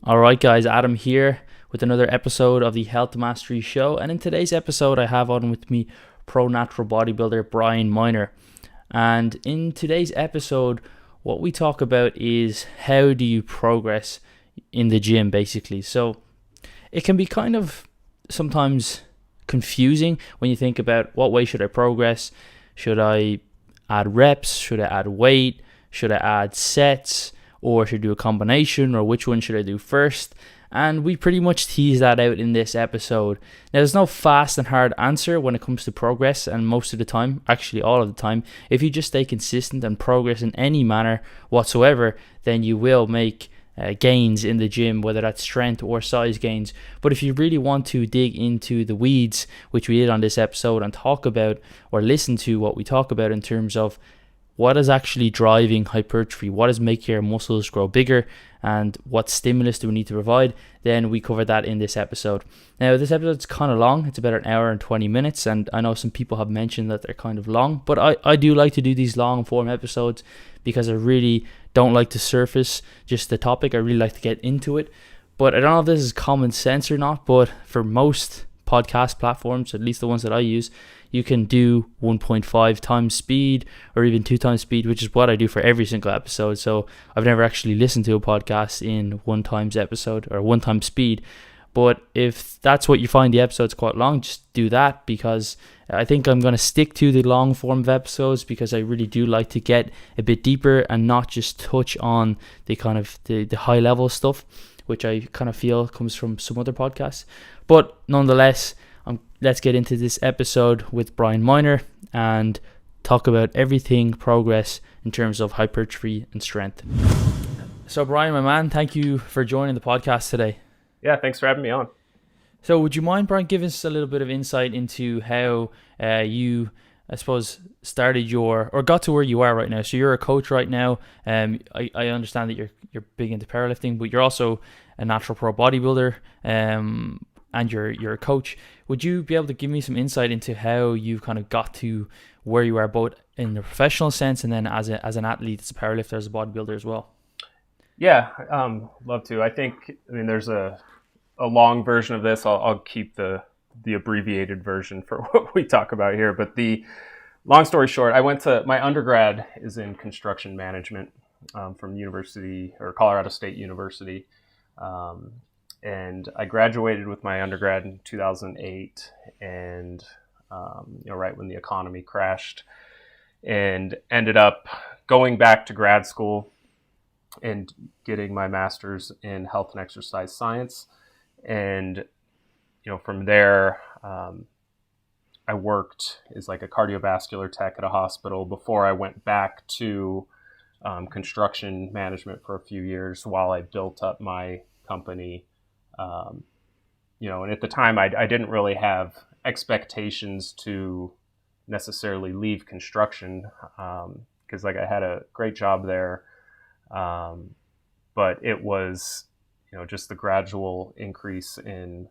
All right, guys, Adam here with another episode of the Health Mastery Show. And in today's episode, I have on with me pro natural bodybuilder Brian Miner. And in today's episode, what we talk about is how do you progress in the gym, basically. So it can be kind of sometimes confusing when you think about what way should I progress? Should I add reps? Should I add weight? Should I add sets? Or should I do a combination, or which one should I do first? And we pretty much tease that out in this episode. Now, there's no fast and hard answer when it comes to progress, and most of the time, actually all of the time, if you just stay consistent and progress in any manner whatsoever, then you will make gains in the gym, whether that's strength or size gains. But if you really want to dig into the weeds, which we did on this episode, and talk about or listen to what we talk about in terms of what is actually driving hypertrophy, what is making your muscles grow bigger, and what stimulus do we need to provide, then we cover that in this episode. Now, this episode is kind of long. It's about an hour and 20 minutes, and I know some people have mentioned that they're kind of long, but I do like to do these long form episodes because I really don't like to surface just the topic. I really like to get into it. But I don't know if this is common sense or not, but for most podcast platforms, at least the ones that I use, you can do 1.5 times speed or even 2 times speed, which is what I do for every single episode. So I've never actually listened to a podcast in 1 times episode or 1 time speed. But if that's what you find the episode's quite long, just do that, because I think I'm going to stick to the long form of episodes because I really do like to get a bit deeper and not just touch on the kind of the high level stuff, which I kind of feel comes from some other podcasts. But nonetheless, let's get into this episode with Brian Miner and talk about everything progress in terms of hypertrophy and strength. So Brian, my man, thank you for joining the podcast today. Yeah, thanks for having me on. So would you mind, Brian, giving us a little bit of insight into how you, I suppose, started or got to where you are right now? So you're a coach right now. I understand that you're big into powerlifting, but you're also a natural pro bodybuilder, and you're a coach. Would you be able to give me some insight into how you kind of got to where you are, both in the professional sense and then as an athlete, as a powerlifter, as a bodybuilder as well? Yeah, love to. I mean, there's a long version of this. I'll keep the abbreviated version for what we talk about here. But the long story short, my undergrad is in construction management from Colorado State University. And I graduated with my undergrad in 2008, and right when the economy crashed, and ended up going back to grad school and getting my master's in health and exercise science. And from there, I worked as like a cardiovascular tech at a hospital before I went back to construction management for a few years while I built up my company. And at the time I didn't really have expectations to necessarily leave construction, because like I had a great job there. But it was, just the gradual increase in,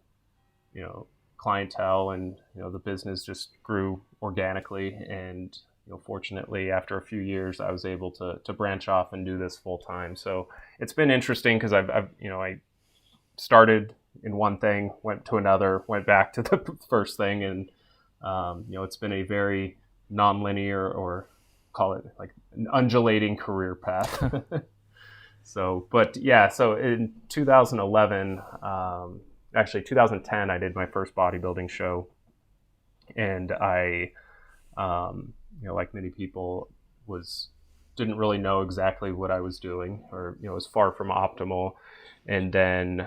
clientele, and, the business just grew organically. And, fortunately, after a few years, I was able to branch off and do this full time. So it's been interesting because I started in one thing, went to another, went back to the first thing. And, it's been a very non-linear, or call it like an undulating career path. So in 2011, actually 2010, I did my first bodybuilding show. And I, like many people, didn't really know exactly what I was doing, or, was far from optimal. And then,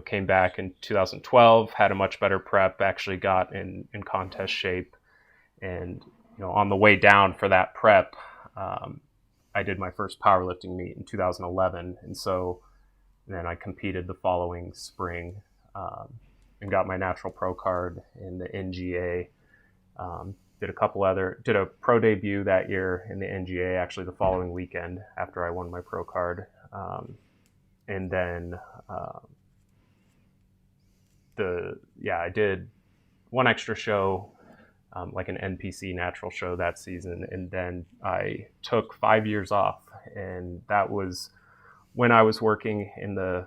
came back in 2012, had a much better prep, actually got in contest shape. And, on the way down for that prep, I did my first powerlifting meet in 2011. And so then I competed the following spring, and got my natural pro card in the NGA. Did a pro debut that year in the NGA, actually the following weekend after I won my pro card. And then I did one extra show, like an NPC natural show that season. And then I took 5 years off. And that was when I was working in the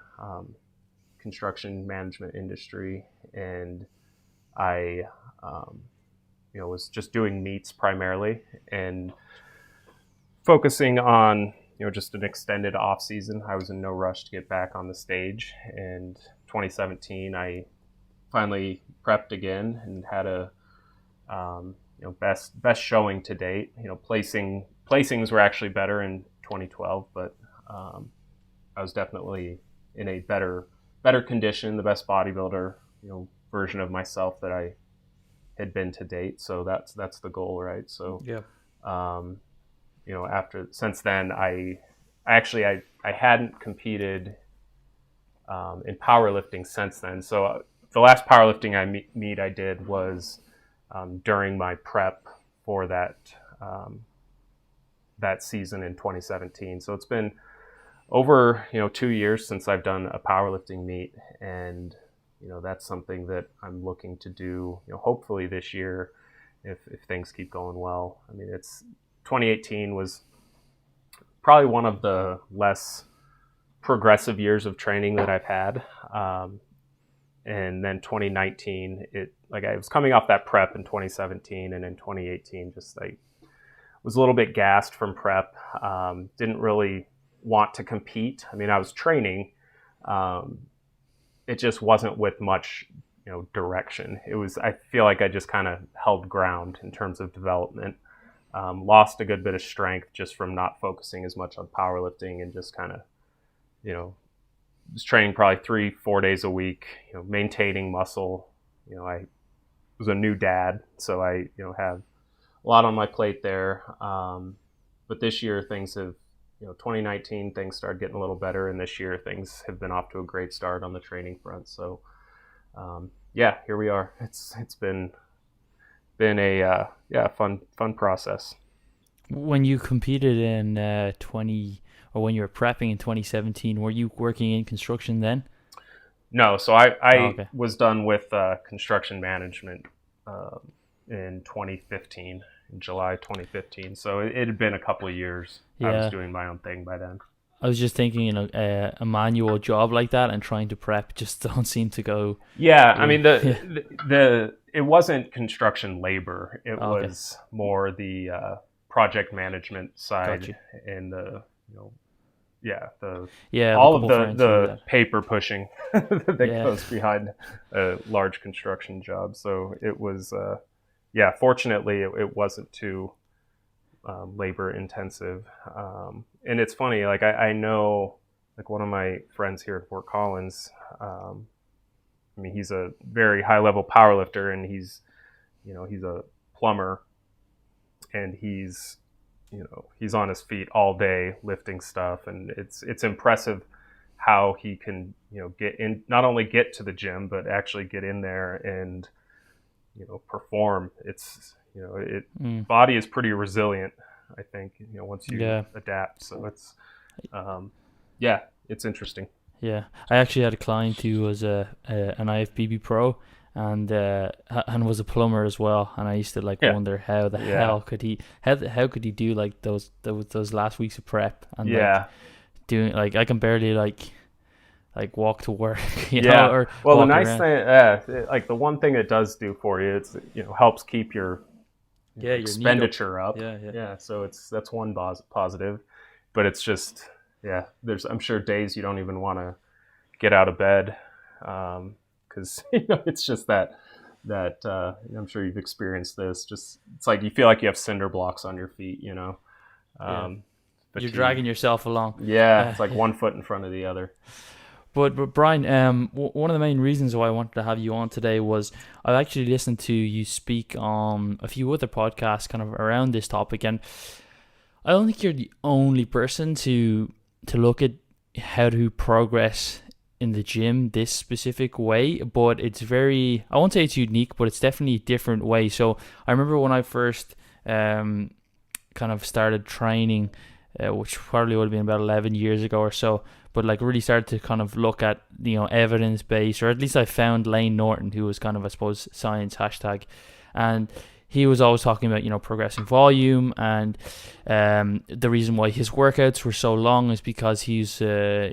construction management industry, and I was just doing meets primarily and focusing on just an extended off season. I was in no rush to get back on the stage. And 2017, I finally prepped again and had a best showing to date. Placings were actually better in 2012, but I was definitely in a better condition, the best bodybuilder version of myself that I had been to date. So that's the goal, right? So yeah. Since then, I hadn't competed in powerlifting since then. So the last powerlifting meet I did was during my prep for that season in 2017. So it's been over 2 years since I've done a powerlifting meet, and that's something that I'm looking to do hopefully this year if things keep going well. I mean, 2018 was probably one of the less progressive years of training that I've had. And then 2019, I was coming off that prep in 2017, and in 2018, just was a little bit gassed from prep. Didn't really want to compete. I mean, I was training. It just wasn't with much, direction. I feel like I just kind of held ground in terms of development. Lost a good bit of strength just from not focusing as much on powerlifting, and just kind of, was training probably 3-4 days a week, maintaining muscle. I was a new dad, so I, have a lot on my plate there. But this year things have, 2019 things started getting a little better, and this year things have been off to a great start on the training front. So, here we are. It's been a fun process. When you competed in when you were prepping in 2017, were you working in construction then? No, so I was done with construction management in 2015, in July 2015. So it had been a couple of years. Yeah. I was doing my own thing by then. I was just thinking, a manual job like that and trying to prep just don't seem to go. Yeah, I mean it wasn't construction labor. It was more the project management side. Gotcha. And the all of the paper pushing that goes behind a large construction job. So it was fortunately it wasn't too labor intensive. And it's funny, I know one of my friends here at Fort Collins, he's a very high level power lifter, and he's a plumber, and he's on his feet all day lifting stuff. And it's impressive how he can, get in, not only get to the gym, but actually get in there and, perform. It's, body is pretty resilient, I think, once you adapt. So it's, it's interesting. Yeah. I actually had a client who was an IFBB pro and was a plumber as well. And I used to wonder how the hell could he, how could he do those last weeks of prep and doing, I can barely walk to work, you know, or the nice around. Thing, the one thing it does do for you, it's, helps keep your expenditure up. Yeah. So that's one positive, but it's just, there's, I'm sure days you don't even want to get out of bed. Cause it's just that I'm sure you've experienced this. Just, it's you feel like you have cinder blocks on your feet, but you're dragging yourself along. Yeah. It's like one foot in front of the other. But Brian, one of the main reasons why I wanted to have you on today was I actually listened to you speak on a few other podcasts kind of around this topic, and I don't think you're the only person to look at how to progress in the gym this specific way, but it's very, I won't say it's unique, but it's definitely a different way. So I remember when I first kind of started training, which probably would have been about 11 years ago or so, but really started to kind of look at, evidence-based, or at least I found Lane Norton, who was kind of, I suppose, science hashtag. And he was always talking about, progressing volume, and the reason why his workouts were so long is because he's, a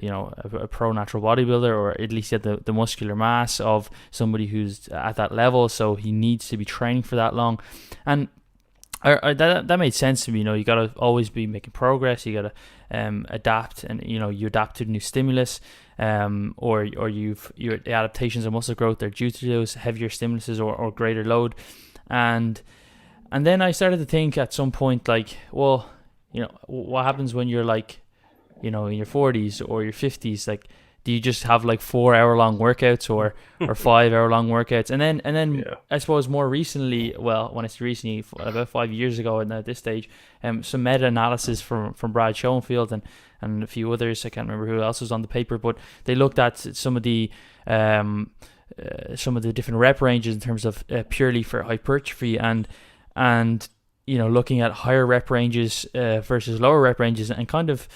pro natural bodybuilder, or at least he had the muscular mass of somebody who's at that level. So he needs to be training for that long, and that made sense to me. You gotta always be making progress. You gotta adapt, and you adapt to new stimulus, or your adaptations of muscle growth are due to those heavier stimuluses or greater load, and then I started to think at some point, like, well, what happens when you're like, in your 40s or your 50s? Like, do you just have like 4 hour long workouts or 5 hour long workouts? And then Yeah. I suppose more recently, well, when it's recently, about 5 years ago, and at this stage, some meta analysis from Brad Schoenfield and a few others. I can't remember who else was on the paper, but they looked at some of the different rep ranges in terms of purely for hypertrophy, and looking at higher rep ranges versus lower rep ranges, and kind of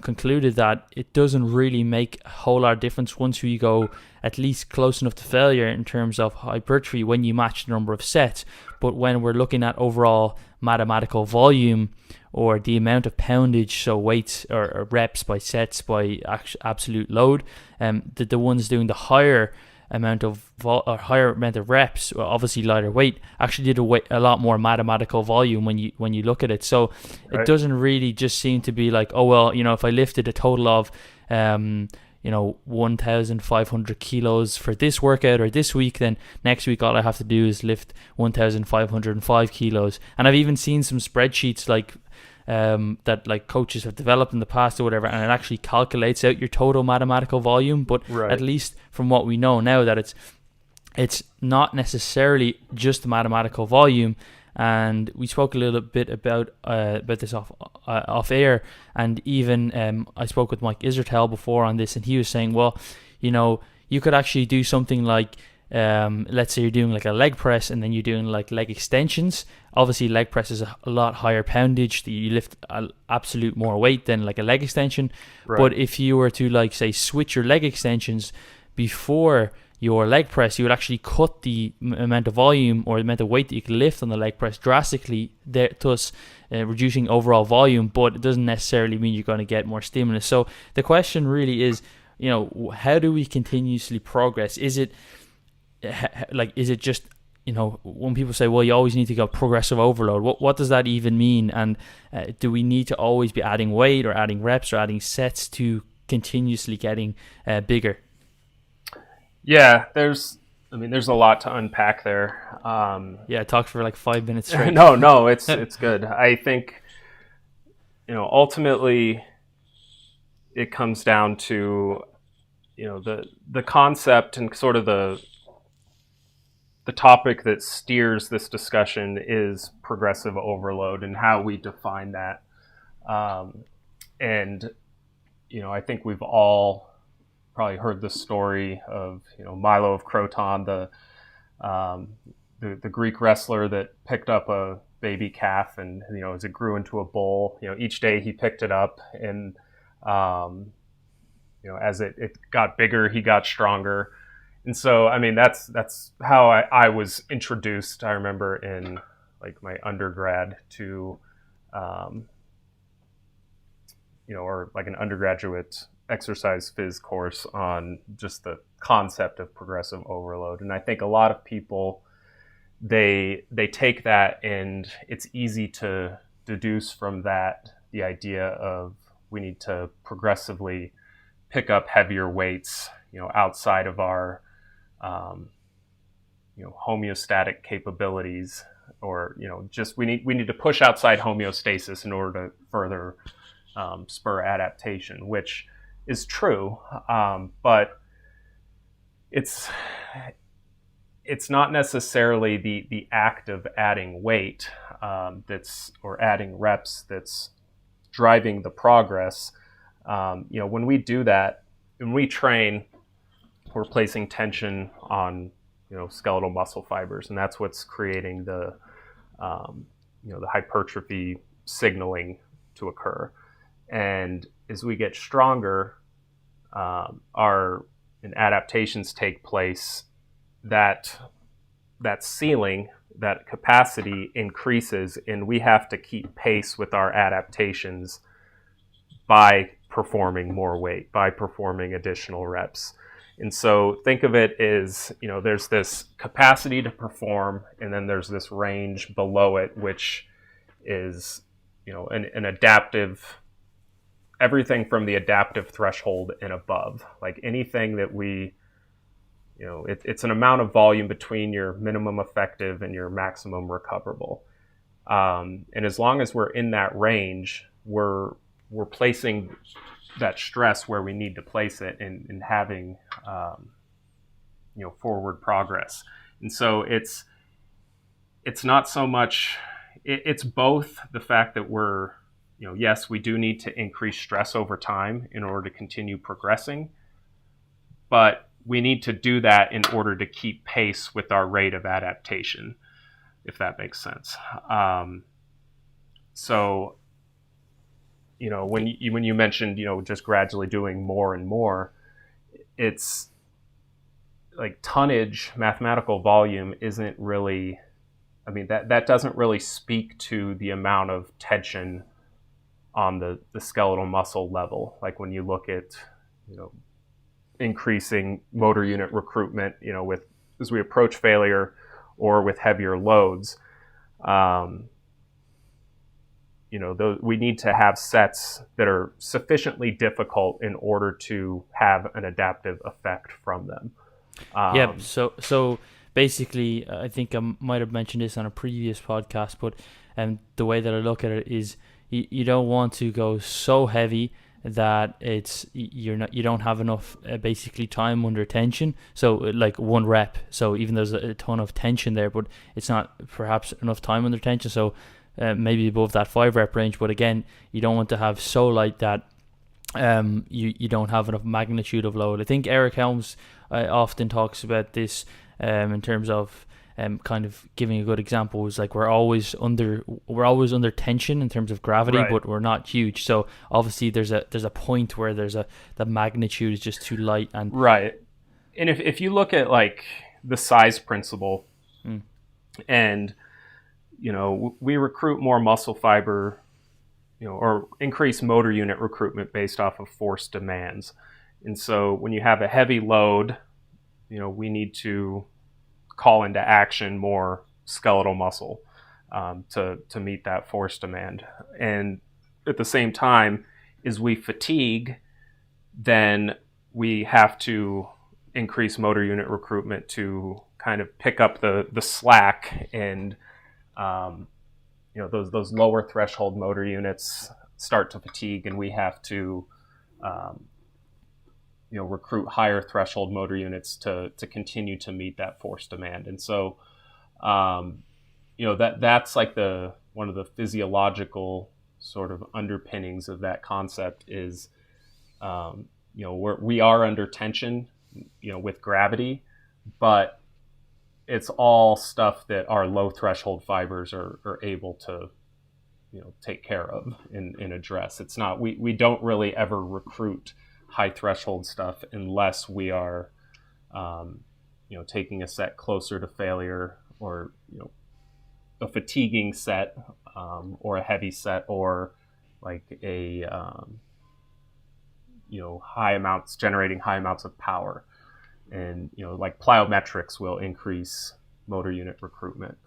concluded that it doesn't really make a whole lot of difference once you go at least close enough to failure in terms of hypertrophy when you match the number of sets. But when we're looking at overall mathematical volume, or the amount of poundage, so weights or reps by sets by absolute load, the ones doing the higher amount of reps, obviously lighter weight, actually did a lot more mathematical volume when you look at it. So Right. it doesn't really just seem to be like, oh well, if I lifted a total of 1,500 kilos for this workout or this week, then next week all I have to do is lift 1,505 kilos. And I've even seen some spreadsheets like that like coaches have developed in the past or whatever, and it actually calculates out your total mathematical volume. But Right. at least from what we know now, that it's not necessarily just mathematical volume. And we spoke a little bit about this off air, and even I spoke with Mike Isertel before on this, and he was saying, well, you could actually do something like, let's say you're doing like a leg press, and then you're doing like leg extensions. Obviously leg press is a lot higher poundage, you lift absolute more weight than like a leg extension. Right. But if you were to, like, say, switch your leg extensions before your leg press, you would actually cut the amount of volume or the amount of weight that you can lift on the leg press drastically, thus reducing overall volume. But it doesn't necessarily mean you're going to get more stimulus. So the question really is, how do we continuously progress? Is it just, when people say, well, you always need to go progressive overload, what does that even mean? And do we need to always be adding weight or adding reps or adding sets to continuously getting bigger? Yeah, there's a lot to unpack there. I talked for like 5 minutes straight. No, it's good. I think, ultimately it comes down to, the concept and sort of the topic that steers this discussion is progressive overload and how we define that. And, I think we've all probably heard the story of, Milo of Croton, the Greek wrestler that picked up a baby calf, and, as it grew into a bull, each day he picked it up, and, as it got bigger, he got stronger. And so, that's how I was introduced. I remember in like my undergrad to, or like an undergraduate exercise phys course on just the concept of progressive overload. And I think a lot of people, they take that, and it's easy to deduce from that the idea of we need to progressively pick up heavier weights, outside of our homeostatic capabilities, or just we need to push outside homeostasis in order to further spur adaptation, which is true, but it's not necessarily the act of adding weight or adding reps that's driving the progress. When we do that, when we train, we're placing tension on skeletal muscle fibers, and that's what's creating the hypertrophy signaling to occur. And as we get stronger, and adaptations take place, that ceiling that capacity increases, and we have to keep pace with our adaptations by performing more weight, by performing additional reps. And so think of it as, there's this capacity to perform, and then there's this range below it, which is, an adaptive, everything from the adaptive threshold and above. Like anything that we, it's an amount of volume between your minimum effective and your maximum recoverable. And as long as we're in that range, we're placing that stress where we need to place it, and having, forward progress. And so it's not so much, it's both the fact that we're, yes, we do need to increase stress over time in order to continue progressing, but we need to do that in order to keep pace with our rate of adaptation, if that makes sense. So, when you mentioned, just gradually doing more and more, it's like tonnage, mathematical volume isn't really, that doesn't really speak to the amount of tension on the skeletal muscle level. Like when you look at, increasing motor unit recruitment, as we approach failure or with heavier loads, we need to have sets that are sufficiently difficult in order to have an adaptive effect from them. So basically, I think I might have mentioned this on a previous podcast, but the way that I look at it is you don't want to go so heavy that you don't have enough basically time under tension. So like one rep. So even there's a ton of tension there, but it's not perhaps enough time under tension. So maybe above that 5 rep range. But again, you don't want to have so light that you don't have enough magnitude of load. I think Eric Helms often talks about this in terms of kind of giving a good example is like we're always under tension in terms of gravity, right, but we're not huge. So obviously there's a point where the magnitude is just too light, and right. And if you look at like the size principle, and we recruit more muscle fiber, or increase motor unit recruitment based off of force demands. And so when you have a heavy load, we need to call into action more skeletal muscle to meet that force demand. And at the same time, as we fatigue, then we have to increase motor unit recruitment to kind of pick up the slack, and those lower threshold motor units start to fatigue, and we have to recruit higher threshold motor units to continue to meet that force demand. And so that's like one of the physiological sort of underpinnings of that concept is we are under tension with gravity, but it's all stuff that our low threshold fibers are able to, take care of and address. It's not, we don't really ever recruit high threshold stuff unless we are, taking a set closer to failure, or, a fatiguing set, or a heavy set, or like a, generating high amounts of power. And, like plyometrics will increase motor unit recruitment,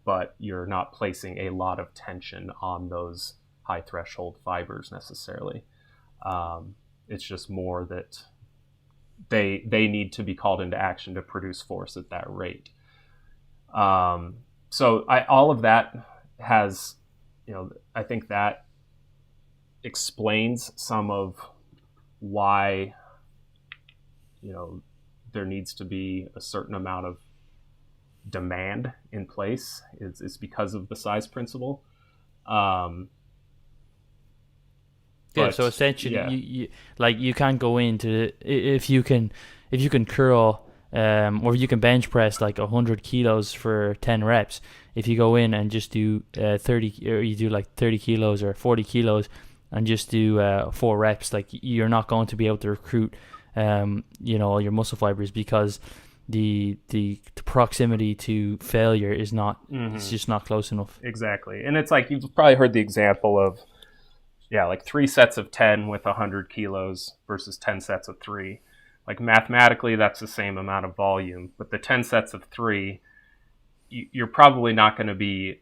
but you're not placing a lot of tension on those high threshold fibers necessarily. It's just more that they need to be called into action to produce force at that rate. So all of that has, I think that explains some of why, there needs to be a certain amount of demand in place. It's because of the size principle. So essentially, you can't go into if you can curl or you can bench press like 100 kilos for 10 reps. If you go in and just do 30, or you do like 30 kilos or 40 kilos and just do 4 reps, like you're not going to be able to recruit all your muscle fibers, because the proximity to failure is not, Mm-hmm. it's just not close enough. Exactly. And it's like, you've probably heard the example of, like 3 sets of 10 with 100 kilos versus 10 sets of 3. Like mathematically, that's the same amount of volume, but the 10 sets of 3, you're probably not going to be,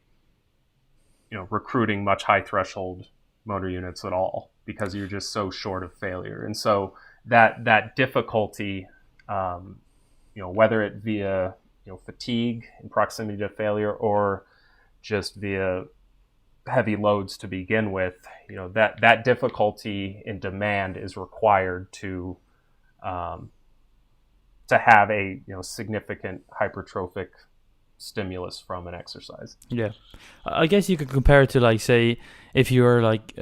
recruiting much high threshold motor units at all, because you're just so short of failure. And so that difficulty, whether it via fatigue and proximity to failure, or just via heavy loads to begin with, that difficulty in demand is required to have a significant hypertrophic stimulus from an exercise. Yeah, I guess you could compare it to, like, say, if you're like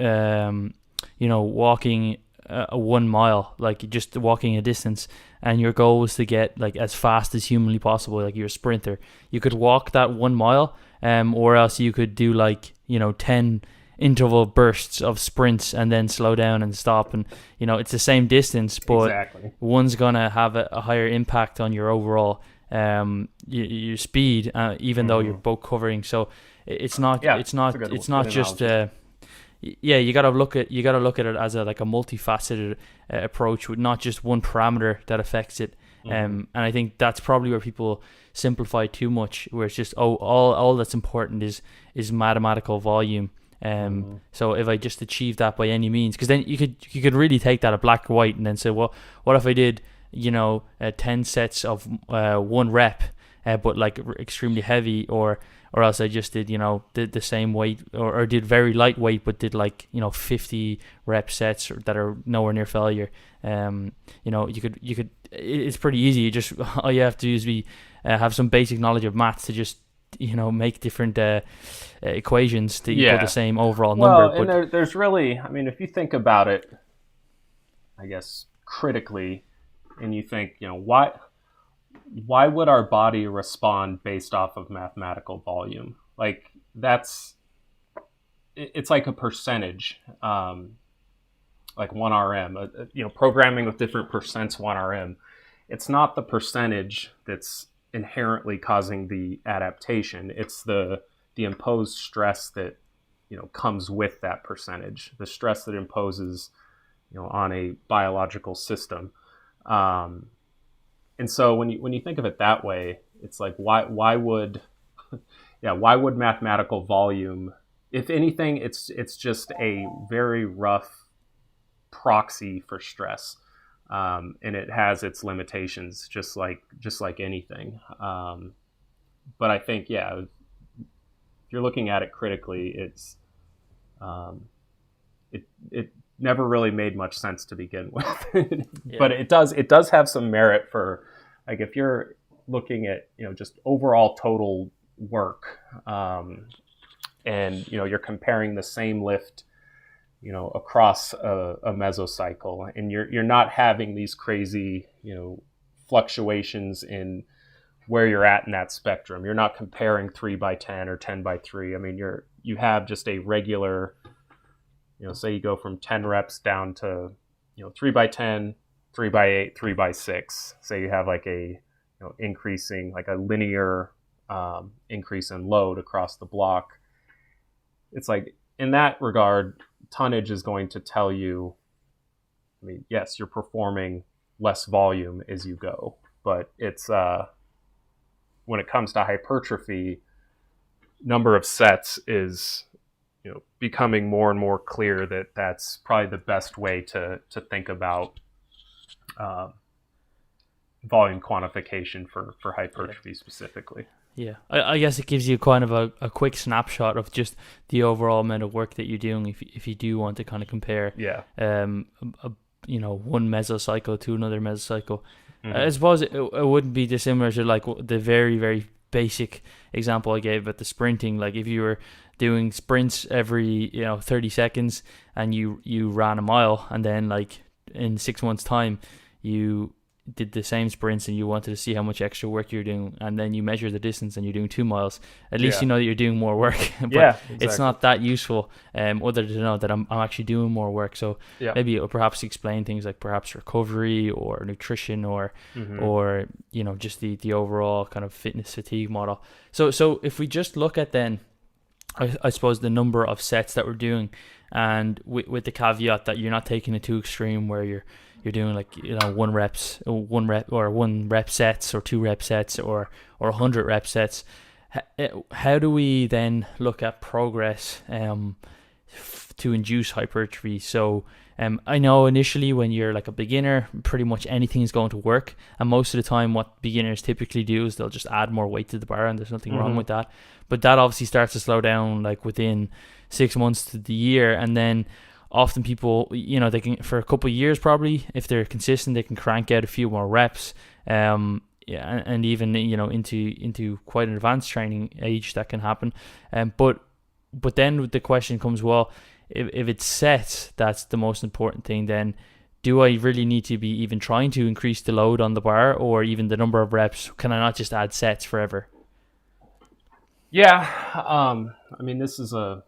walking a 1 mile, like just walking a distance, and your goal was to get like as fast as humanly possible, like you're a sprinter. You could walk that 1 mile, or else you could do like 10 interval bursts of sprints and then slow down and stop, and it's the same distance, but Exactly. one's gonna have a higher impact on your overall your speed, even though you're both covering. So it's not just you gotta look at it as a multifaceted approach, with not just one parameter that affects it. And I think that's probably where people simplify too much, where it's just all that's important is mathematical volume. So if I just achieve that by any means, because then you could really take that at black and white and then say, well, what if I did 10 sets of 1 rep, but like extremely heavy, or else I just did did the same weight, or did very lightweight but did like 50 rep sets that are nowhere near failure. You could it's pretty easy. You just all you have to do is have some basic knowledge of maths to just make different equations to equal the same overall number. Well, and there's really, I mean, if you think about it, I guess critically, and you think, why would our body respond based off of mathematical volume? Like it's like a percentage, like 1 RM, programming with different percents 1 RM. It's not the percentage that's inherently causing the adaptation. It's the imposed stress that, comes with that percentage, the stress that imposes, on a biological system. And so when you think of it that way, it's like, why would mathematical volume, if anything, it's just a very rough proxy for stress. And it has its limitations, just like anything. But I think, if you're looking at it critically, it's it never really made much sense to begin with. But it does have some merit for, like, if you're looking at just overall total work, and you're comparing the same lift across a mesocycle, and you're not having these crazy fluctuations in where you're at in that spectrum. You're not comparing 3x10 or 10x3. I mean, you have just a regular, say you go from 10 reps down to 3x10, 3x8, 3x6. Say you have like a increasing, like a linear increase in load across the block. It's like, in that regard, tonnage is going to tell you, I mean, yes, you're performing less volume as you go, but it's when it comes to hypertrophy, number of sets is becoming more and more clear that that's probably the best way to think about volume quantification for hypertrophy specifically. Yeah, I guess it gives you kind of a quick snapshot of just the overall amount of work that you're doing, if you do want to kind of compare one mesocycle to another mesocycle. I suppose it wouldn't be dissimilar to like the very, very basic example I gave about the sprinting. Like if you were doing sprints every 30 seconds and you ran a mile, and then like in 6 months time you did the same sprints and you wanted to see how much extra work you're doing, and then you measure the distance and you're doing 2 miles, at least Yeah. you know that you're doing more work. But Yeah, it's exactly. not that useful, other to know that I'm actually doing more work. So Yeah. maybe it'll perhaps explain things like perhaps recovery or nutrition Hmm. or just the overall kind of fitness fatigue model. So if we just look at then, I suppose the number of sets that we're doing, and with the caveat that you're not taking it too extreme where you're doing like one rep or one rep sets or 2 rep sets or 100 rep sets. How do we then look at progress to induce hypertrophy? So I know initially when you're like a beginner, pretty much anything is going to work, and most of the time what beginners typically do is they'll just add more weight to the bar, and there's nothing wrong Hmm. with that. But that obviously starts to slow down like within 6 months to the year, and then often people, they can, for a couple of years probably, if they're consistent, they can crank out a few more reps. Yeah, and even into quite an advanced training age that can happen. But then the question comes, well, if it's sets that's the most important thing, then do I really need to be even trying to increase the load on the bar or even the number of reps? Can I not just add sets forever? Yeah. I mean, this is a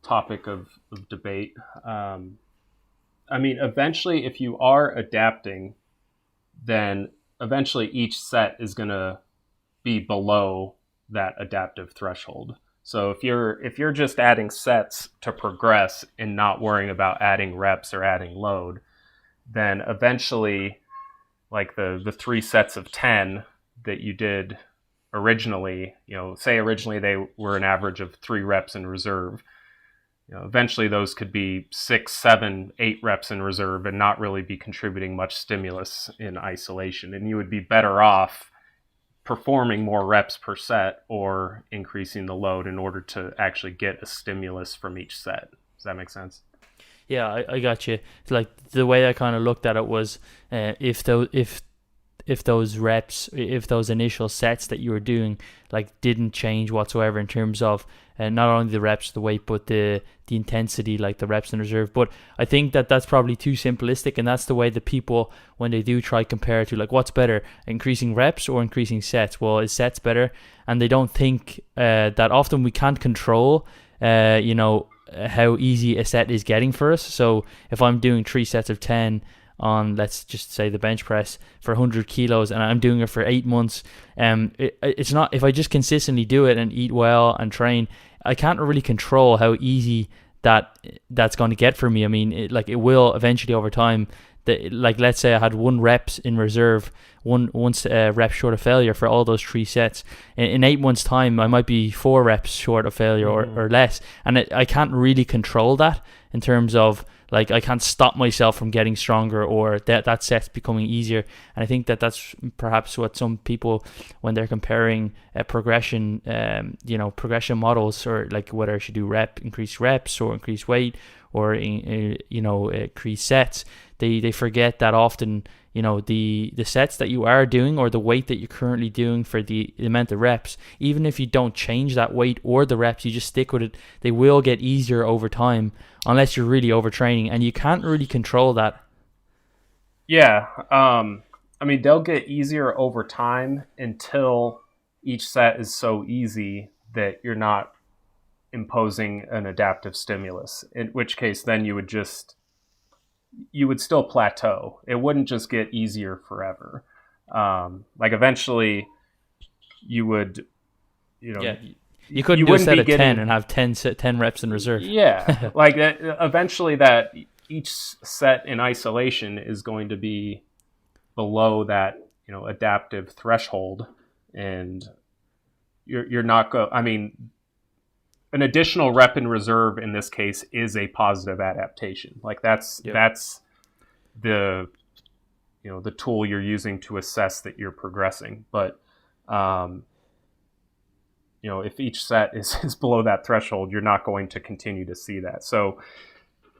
topic of debate. I mean, eventually, if you are adapting, then eventually each set is going to be below that adaptive threshold. So if you're just adding sets to progress and not worrying about adding reps or adding load, then eventually, like the 3 sets of 10 that you did originally, say originally they were an average of 3 reps in reserve. Eventually those could be 6, 7, 8 reps in reserve and not really be contributing much stimulus in isolation. And you would be better off performing more reps per set or increasing the load in order to actually get a stimulus from each set. Does that make sense? Yeah, I got you. It's like the way I kind of looked at it was, if those reps, if those initial sets that you were doing like didn't change whatsoever in terms of not only the reps, the weight, but the intensity, like the reps in reserve. But I think that that's probably too simplistic, and that's the way that people, when they do try compare to like what's better, increasing reps or increasing sets. Well, is sets better? And they don't think that often we can't control, how easy a set is getting for us. So if I'm doing 3 sets of 10 on, let's just say, the bench press for 100 kilos and I'm doing it for 8 months, it's not, if I just consistently do it and eat well and train, I can't really control how easy that's going to get for me. I mean, it will eventually over time. Like, let's say I had 1 reps in reserve, one rep short of failure for all those 3 sets. In 8 months' time, I might be 4 reps short of failure or less, and I can't really control that in terms of, like, I can't stop myself from getting stronger or that set's becoming easier. And I think that that's perhaps what some people, when they're comparing progression, progression models, or like whether I should do increase reps or increase weight or increase sets, they forget that often, the sets that you are doing or the weight that you're currently doing for the amount of reps, even if you don't change that weight or the reps, you just stick with it, they will get easier over time unless you're really overtraining, and you can't really control that. Yeah. I mean, they'll get easier over time until each set is so easy that you're not imposing an adaptive stimulus, in which case then you would still plateau. It wouldn't just get easier forever. Like eventually you would, you know, Yeah, you couldn't you do a wouldn't set be of 10 getting, and have 10 reps in reserve. yeah, like eventually that each set in isolation is going to be below that, adaptive threshold. And you're not I mean, an additional rep in reserve in this case is a positive adaptation. Like Yep. that's the the tool you're using to assess that you're progressing. But um, if each set is below that threshold, you're not going to continue to see that. So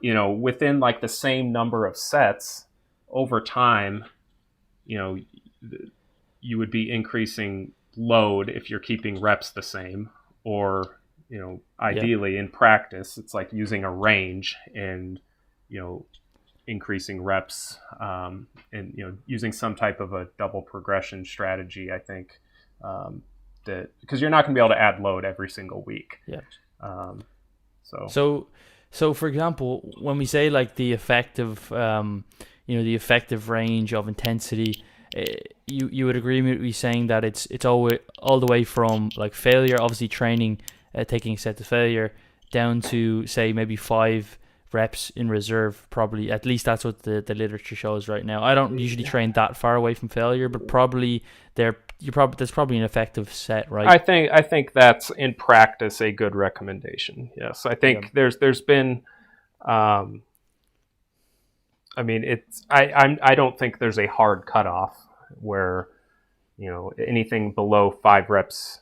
within like the same number of sets over time, you know you would be increasing load if you're keeping reps the same, or Yep. ideally in practice it's like using a range and you know increasing reps, and using some type of a double progression strategy. I think that because you're not going to be able to add load every single week. Yeah. So So for example, when we say like the effective, the effective range of intensity, you would agree with me saying that it's all the way from like failure, obviously training, taking a set to failure, down to say maybe 5 reps in reserve. Probably, at least that's what the literature shows right now. I don't usually train that far away from failure, but probably that's probably an effective set, right? I think that's in practice a good recommendation. Yes, I think there's been. I don't think there's a hard cutoff where anything below 5 reps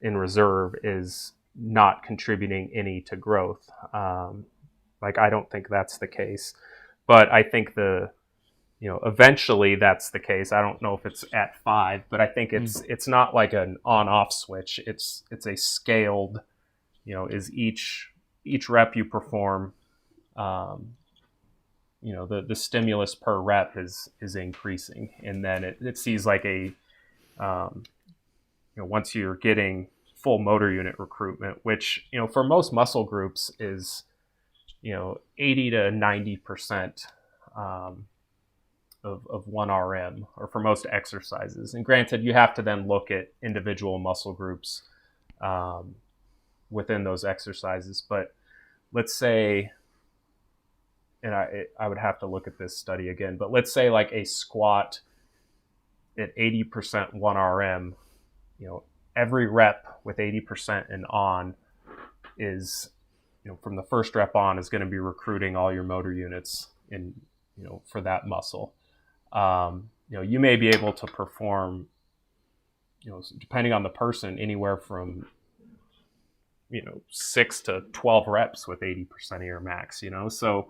in reserve is not contributing any to growth. I don't think that's the case, but I think eventually that's the case. I don't know if it's at 5, but I think it's not like an on-off switch. It's a scaled, is each rep you perform, the stimulus per rep is increasing, and then it sees like a, once you're getting full motor unit recruitment, which for most muscle groups is 80 to 90% of 1 RM, or for most exercises. And granted, you have to then look at individual muscle groups within those exercises. But let's say, and I would have to look at this study again, but let's say like a squat at 80% 1 RM, every rep with 80% and on is, from the first rep on, is going to be recruiting all your motor units in, for that muscle. You may be able to perform, depending on the person, anywhere from 6 to 12 reps with 80% of your max. So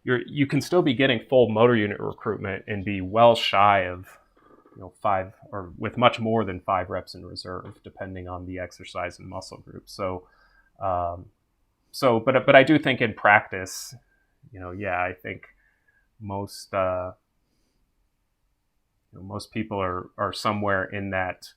you can still be getting full motor unit recruitment and be well shy of 5, or with much more than 5 reps in reserve, depending on the exercise and muscle group. But I do think in practice, I think most people are somewhere in that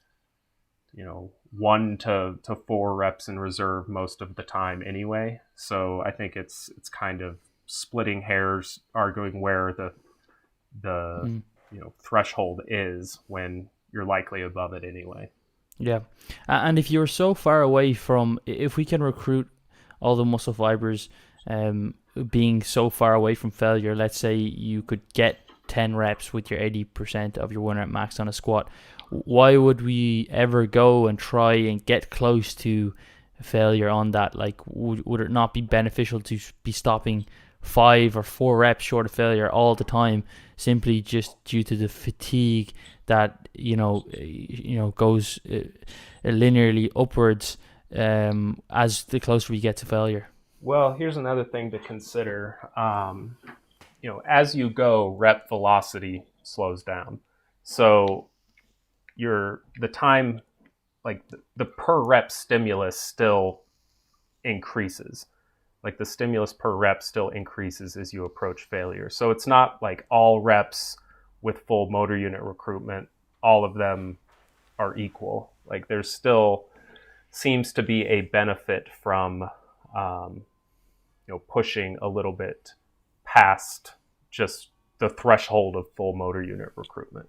1 to 4 reps in reserve most of the time anyway. So I think it's kind of splitting hairs, arguing where the threshold is when you're likely above it anyway. Yeah, and if you're so far away from, if we can recruit all the muscle fibers, being so far away from failure, let's say you could get 10 reps with your 80% of your 1 rep max on a squat, why would we ever go and try and get close to failure on that? Like, would it not be beneficial to be stopping 5 or 4 reps short of failure all the time, simply just due to the fatigue that goes linearly upwards as the closer we get to failure? Well, here's another thing to consider. As you go, rep velocity slows down. So the time, like the per rep stimulus still increases. Like the stimulus per rep still increases as you approach failure. So it's not like all reps with full motor unit recruitment, all of them are equal. Like there's still seems to be a benefit from pushing a little bit past just the threshold of full motor unit recruitment.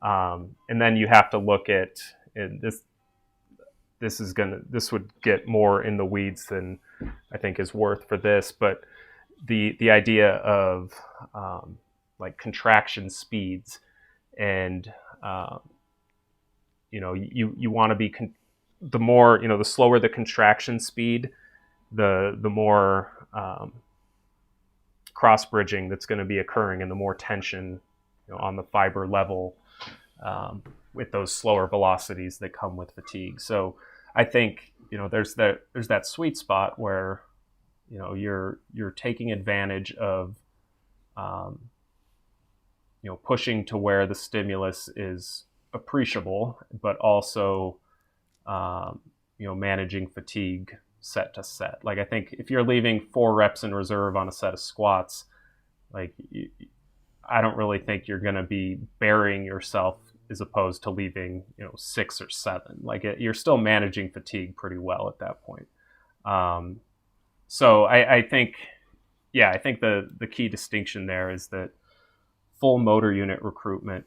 And then you have to look at, and this would get more in the weeds than I think is worth for this, but the idea of like contraction speeds, and you want to be the more, the slower the contraction speed, the more cross bridging that's going to be occurring, and the more tension on the fiber level with those slower velocities that come with fatigue. So I think there's that sweet spot where you're taking advantage of pushing to where the stimulus is appreciable, but also managing fatigue set to set. Like I think if you're leaving 4 reps in reserve on a set of squats, like I don't really think you're going to be burying yourself as opposed to leaving, 6 or 7. Like you're still managing fatigue pretty well at that point. So I think, I think the key distinction there is that full motor unit recruitment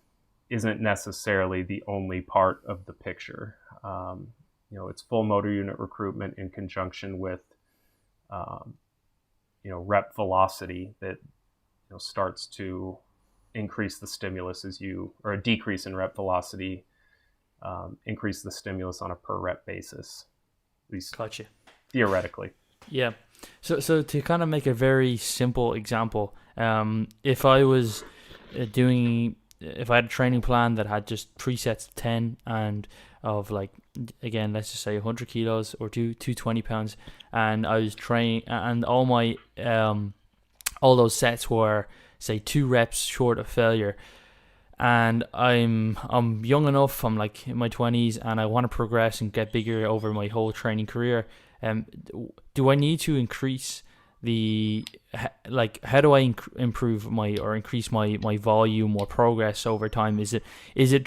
isn't necessarily the only part of the picture. It's full motor unit recruitment in conjunction with, rep velocity that starts to increase the stimulus or a decrease in rep velocity, increase the stimulus on a per rep basis, at least Gotcha. theoretically. Yeah. So to kind of make a very simple example, if I had a training plan that had just 3 sets of 10 and of like, again, let's just say 100 kilos or 220 pounds, and I was training, and all my all those sets were, say, 2 reps short of failure, and I'm young enough, I'm like in my 20s, and I want to progress and get bigger over my whole training career. Do I need to increase how do I improve increase my volume or progress over time? Is it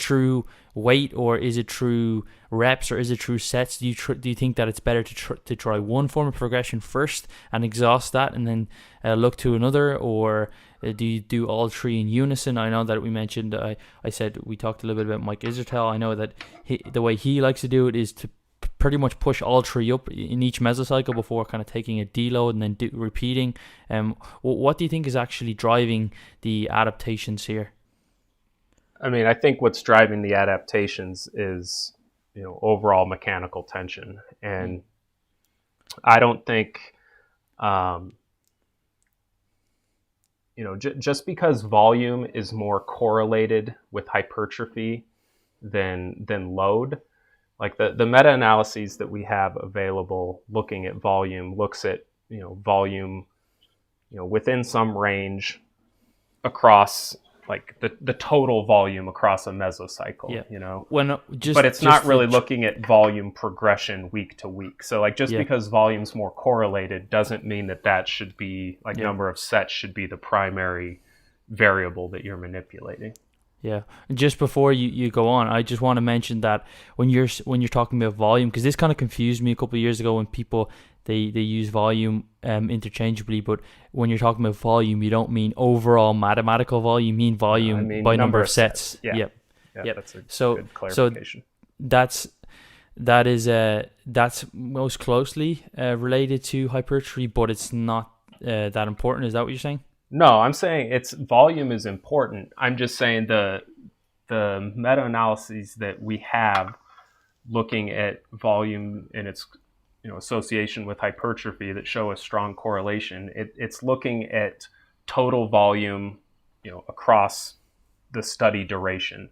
through weight, or is it through reps, or is it through sets? Do you think that it's better to try one form of progression first and exhaust that, and then look to another, or do you do all 3 in unison? I know that we mentioned, I said we talked a little bit about Mike Isertel. I know that the way he likes to do it is to pretty much push all 3 up in each mesocycle before kind of taking a deload and then repeating. What do you think is actually driving the adaptations here? I mean, I think what's driving the adaptations is, overall mechanical tension. And I don't think, just because volume is more correlated with hypertrophy than load, like the meta-analyses that we have available looking at volume looks at, volume, within some range across like the total volume across a mesocycle, but it's not really looking at volume progression week to week. So like just because volume's more correlated doesn't mean that should be like number of sets should be the primary variable that you're manipulating. Yeah. And just before you go on, I just want to mention that when you're talking about volume, because this kind of confused me a couple of years ago when people they use volume interchangeably, but when you're talking about volume, you don't mean overall mathematical volume, you mean volume by number of sets. Yeah, that's a good clarification. So that's most closely related to hypertrophy, but it's not that important. Is that what you're saying? No, I'm saying volume is important. I'm just saying the meta-analyses that we have looking at volume and its association with hypertrophy that show a strong correlation. It's looking at total volume, across the study duration.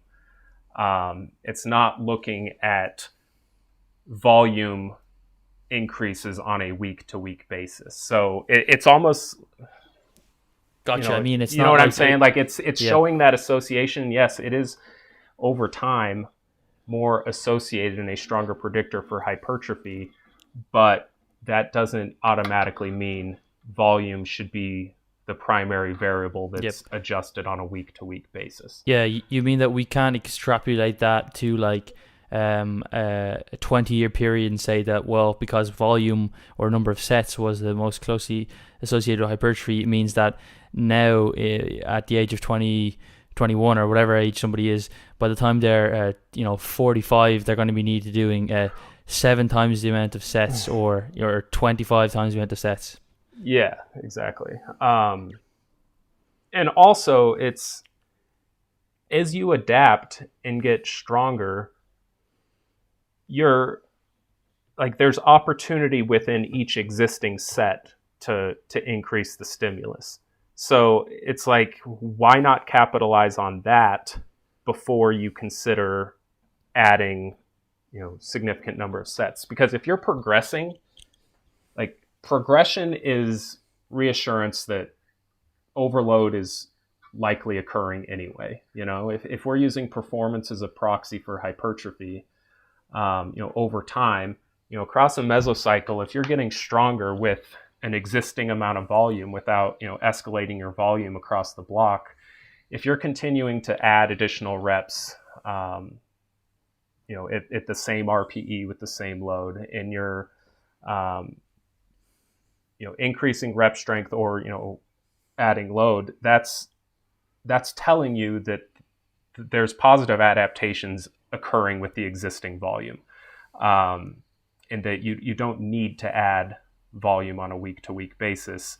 It's not looking at volume increases on a week-to-week basis. So it's almost. Gotcha. I mean, it's not. You know what I'm saying? Like it's showing that association. Yes, it is over time more associated and a stronger predictor for hypertrophy, but that doesn't automatically mean volume should be the primary variable that's adjusted on a week-to-week basis. Yeah, you mean that we can't extrapolate that to like a 20-year period and say that, well, because volume or number of sets was the most closely associated with hypertrophy, it means that now at the age of 20, 21 or whatever age somebody is, by the time they're 45, they're going to be needed doing 7 times the amount of sets or 25 times the amount of sets. Yeah, exactly. And also it's as you adapt and get stronger, there's opportunity within each existing set to increase the stimulus. So it's like, why not capitalize on that before you consider adding, significant number of sets? Because if you're progressing, like progression is reassurance that overload is likely occurring anyway. If we're using performance as a proxy for hypertrophy, over time, across a mesocycle, if you're getting stronger with an existing amount of volume without, escalating your volume across the block, if you're continuing to add additional reps, at the same RPE with the same load, and you're, increasing rep strength or, adding load, that's telling you that there's positive adaptations occurring with the existing volume, and that you don't need to add volume on a week-to-week basis.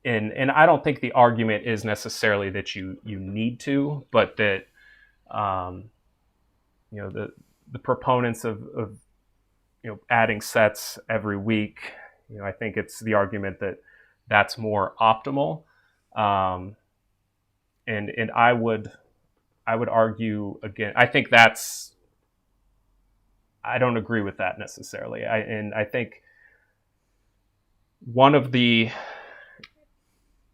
And I don't think the argument is necessarily that you need to, but that the proponents of adding sets every week, I think it's the argument that that's more optimal. And I would argue again. I think I don't agree with that necessarily. I think one of the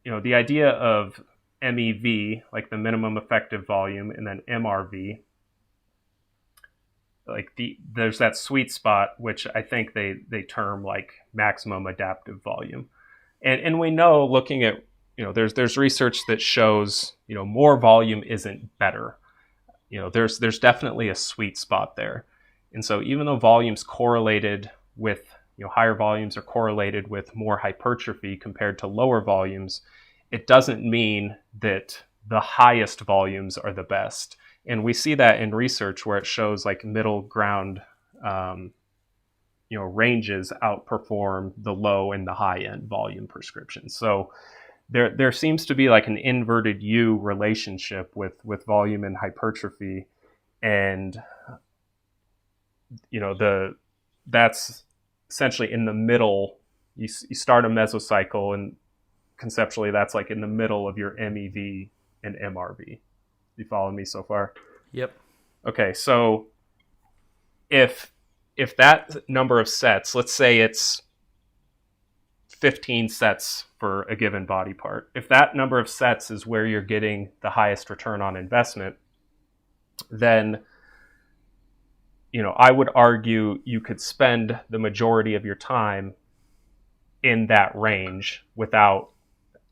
idea of MEV, like the minimum effective volume, and then MRV, there's that sweet spot, which I think they term like maximum adaptive volume. And we know, looking at, there's research that shows, more volume isn't better. There's definitely a sweet spot there. And so even though volume's correlated with, higher volumes are correlated with more hypertrophy compared to lower volumes, it doesn't mean that the highest volumes are the best. And we see that in research where it shows like middle ground, ranges outperform the low and the high end volume prescriptions. So there seems to be like an inverted U relationship with volume and hypertrophy. And, that's essentially in the middle. You start a mesocycle, and conceptually that's like in the middle of your MEV and MRV. You follow me so far? Yep. Okay, so if that number of sets, let's say it's 15 sets for a given body part, if that number of sets is where you're getting the highest return on investment, then I would argue you could spend the majority of your time in that range without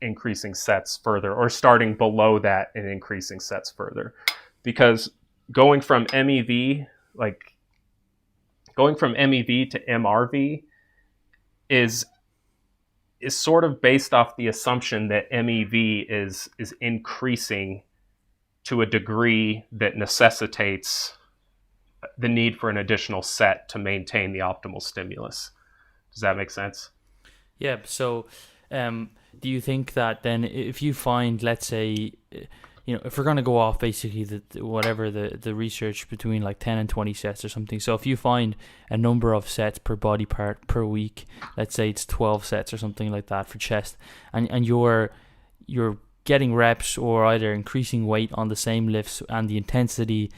increasing sets further, or starting below that and increasing sets further. Because going from MEV to MRV is sort of based off the assumption that MEV is increasing to a degree that necessitates the need for an additional set to maintain the optimal stimulus. Does that make sense? Yeah. So, do you think that then, if you find, let's say, if we're going to go off basically the research between like 10 and 20 sets or something. So if you find a number of sets per body part per week, let's say it's 12 sets or something like that for chest, and you're getting reps or either increasing weight on the same lifts and the intensity,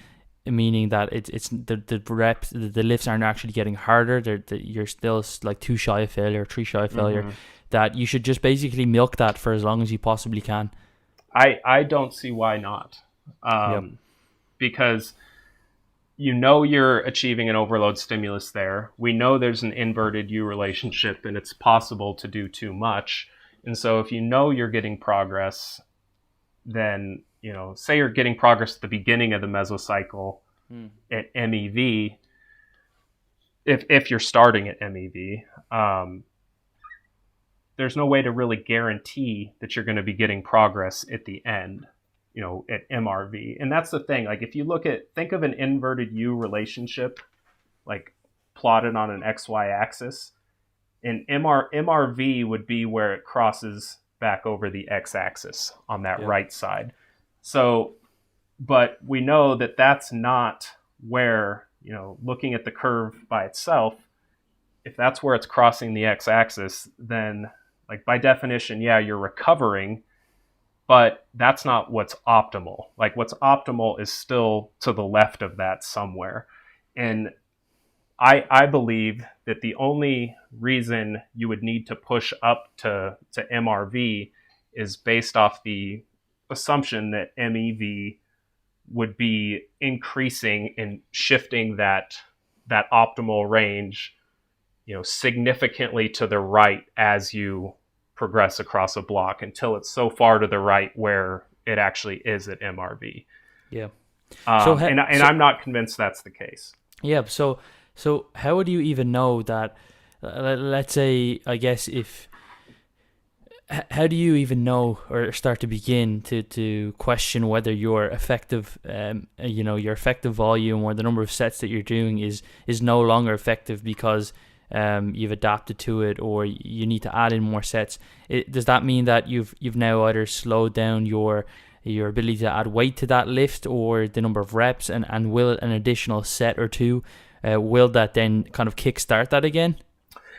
meaning that it's the reps, the lifts aren't actually getting harder. You're still like 2 shy of failure, 3 shy of failure. Mm-hmm. That you should just basically milk that for as long as you possibly can. I don't see why not. Because you're achieving an overload stimulus there. We know there's an inverted U relationship, and it's possible to do too much. And so if you're getting progress, then, say you're getting progress at the beginning of the mesocycle at MEV, if you're starting at MEV, there's no way to really guarantee that you're going to be getting progress at the end, at MRV. And that's the thing. Like, if you think of an inverted U relationship, like plotted on an XY axis, and MRV would be where it crosses back over the X axis on that right side. So, but we know that that's not where, looking at the curve by itself, if that's where it's crossing the X axis, then, like, by definition, you're recovering, but that's not what's optimal. Like, what's optimal is still to the left of that somewhere. And I believe that the only reason you would need to push up to MRV is based off the assumption that MEV would be increasing and shifting that optimal range significantly to the right as you progress across a block until it's so far to the right where it actually is at MRV. Yeah. And I'm not convinced that's the case. Yeah. So how would you even know that? Let's say, I guess, how do you even know or start to begin to question whether your effective your effective volume or the number of sets that you're doing is no longer effective because you've adapted to it, or you need to add in more sets? Does that mean that you've now either slowed down your ability to add weight to that lift or the number of reps, and will an additional set or two will that then kind of kickstart that again?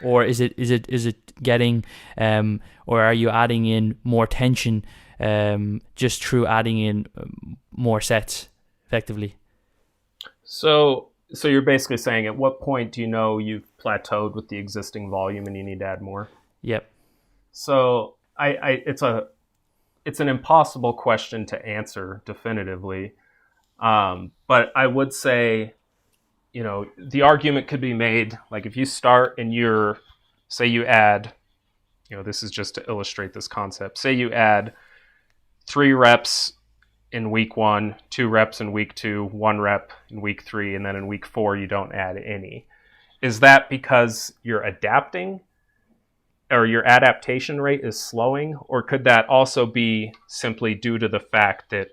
Or is it getting or are you adding in more tension just through adding in more sets effectively? So you're basically saying, at what point do you know you've plateaued with the existing volume and you need to add more? Yep. So it's an impossible question to answer definitively. But I would say, the argument could be made, like if you start and say you add, this is just to illustrate this concept. Say you add 3 reps in week 1, 2 reps in week 2, 1 rep in week 3, and then in week 4 you don't add any. Is that because you're adapting, or your adaptation rate is slowing? Or could that also be simply due to the fact that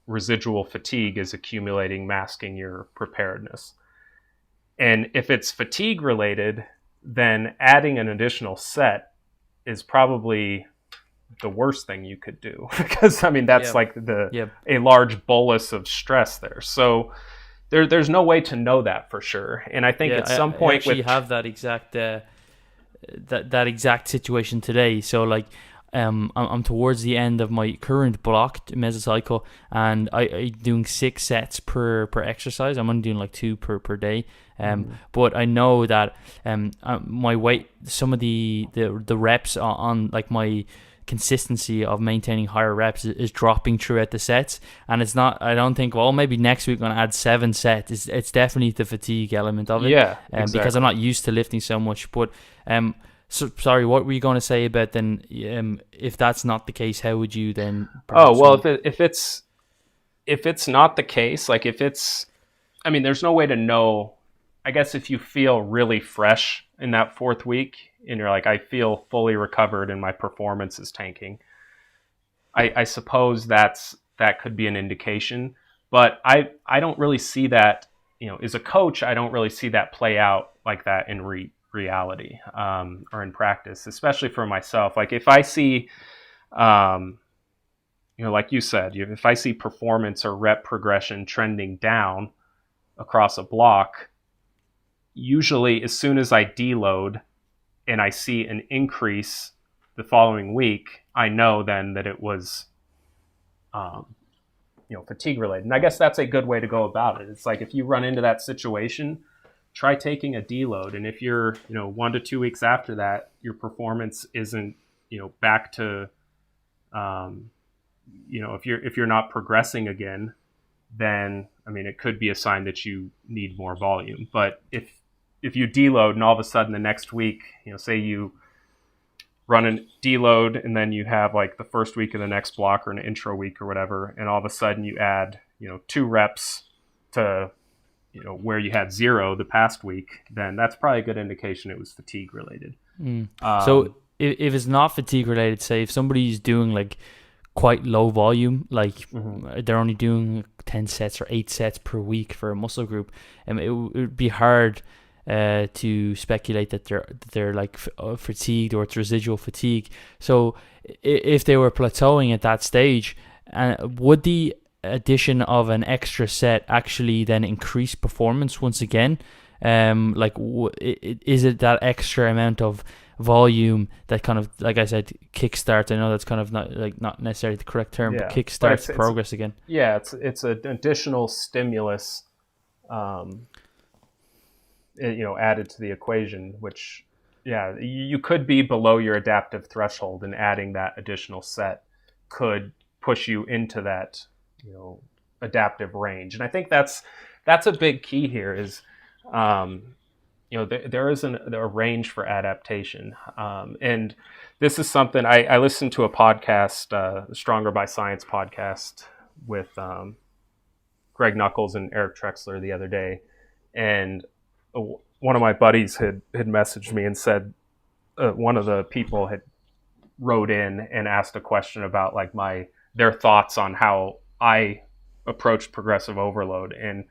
residual fatigue is accumulating, masking your preparedness? And if it's fatigue related, then adding an additional set is probably the worst thing you could do, because that's like a large bolus of stress there. So there's no way to know that for sure. And I think at some point you have that exact that exact situation today. So like I'm towards the end of my current blocked mesocycle, and I doing 6 sets per exercise. I'm only doing like 2 per day. But I know that my weight, some of the reps on like my consistency of maintaining higher reps is dropping throughout the sets, and it's not, I don't think, well, maybe next week I'm going to add 7 sets. It's definitely the fatigue element of it, exactly. Because I'm not used to lifting so much. But so sorry, what were you going to say about then, if that's not the case, how would you then if it's not the case, like if it's, there's no way to know. I guess if you feel really fresh in that 4th week and you're like, I feel fully recovered and my performance is tanking, I suppose that could be an indication. But I don't really see that, as a coach, I don't really see that play out like that in reality or in practice, especially for myself. Like if I see, like you said, if I see performance or rep progression trending down across a block, usually as soon as I deload and I see an increase the following week, I know then that it was, fatigue related. And I guess that's a good way to go about it. It's like, if you run into that situation, try taking a deload. And if you're, 1 to 2 weeks after that, your performance isn't, back to, if you're not progressing again, then, it could be a sign that you need more volume. But if you deload and all of a sudden the next week, say you run a deload and then you have like the first week of the next block or an intro week or whatever, and all of a sudden you add, 2 reps to, where you had 0 the past week, then that's probably a good indication it was fatigue related. So if it's not fatigue related, say if somebody's doing like quite low volume, like they're only doing 10 sets or 8 sets per week for a muscle group, it would be hard to speculate that they're like fatigued, or it's residual fatigue. So if they were plateauing at that stage, would the addition of an extra set actually then increase performance once again? Is it that extra amount of volume that kind of, like I said, kickstarts? I know that's kind of not necessarily the correct term, but kickstarts progress again. Yeah, it's an additional stimulus, added to the equation, which, you could be below your adaptive threshold, and adding that additional set could push you into that, adaptive range. And I think that's a big key here is, there is a range for adaptation. And this is something I listened to a podcast, the Stronger by Science podcast with Greg Nuckols and Eric Trexler the other day. And one of my buddies had messaged me and said, one of the people had wrote in and asked a question about like their thoughts on how I approached progressive overload. And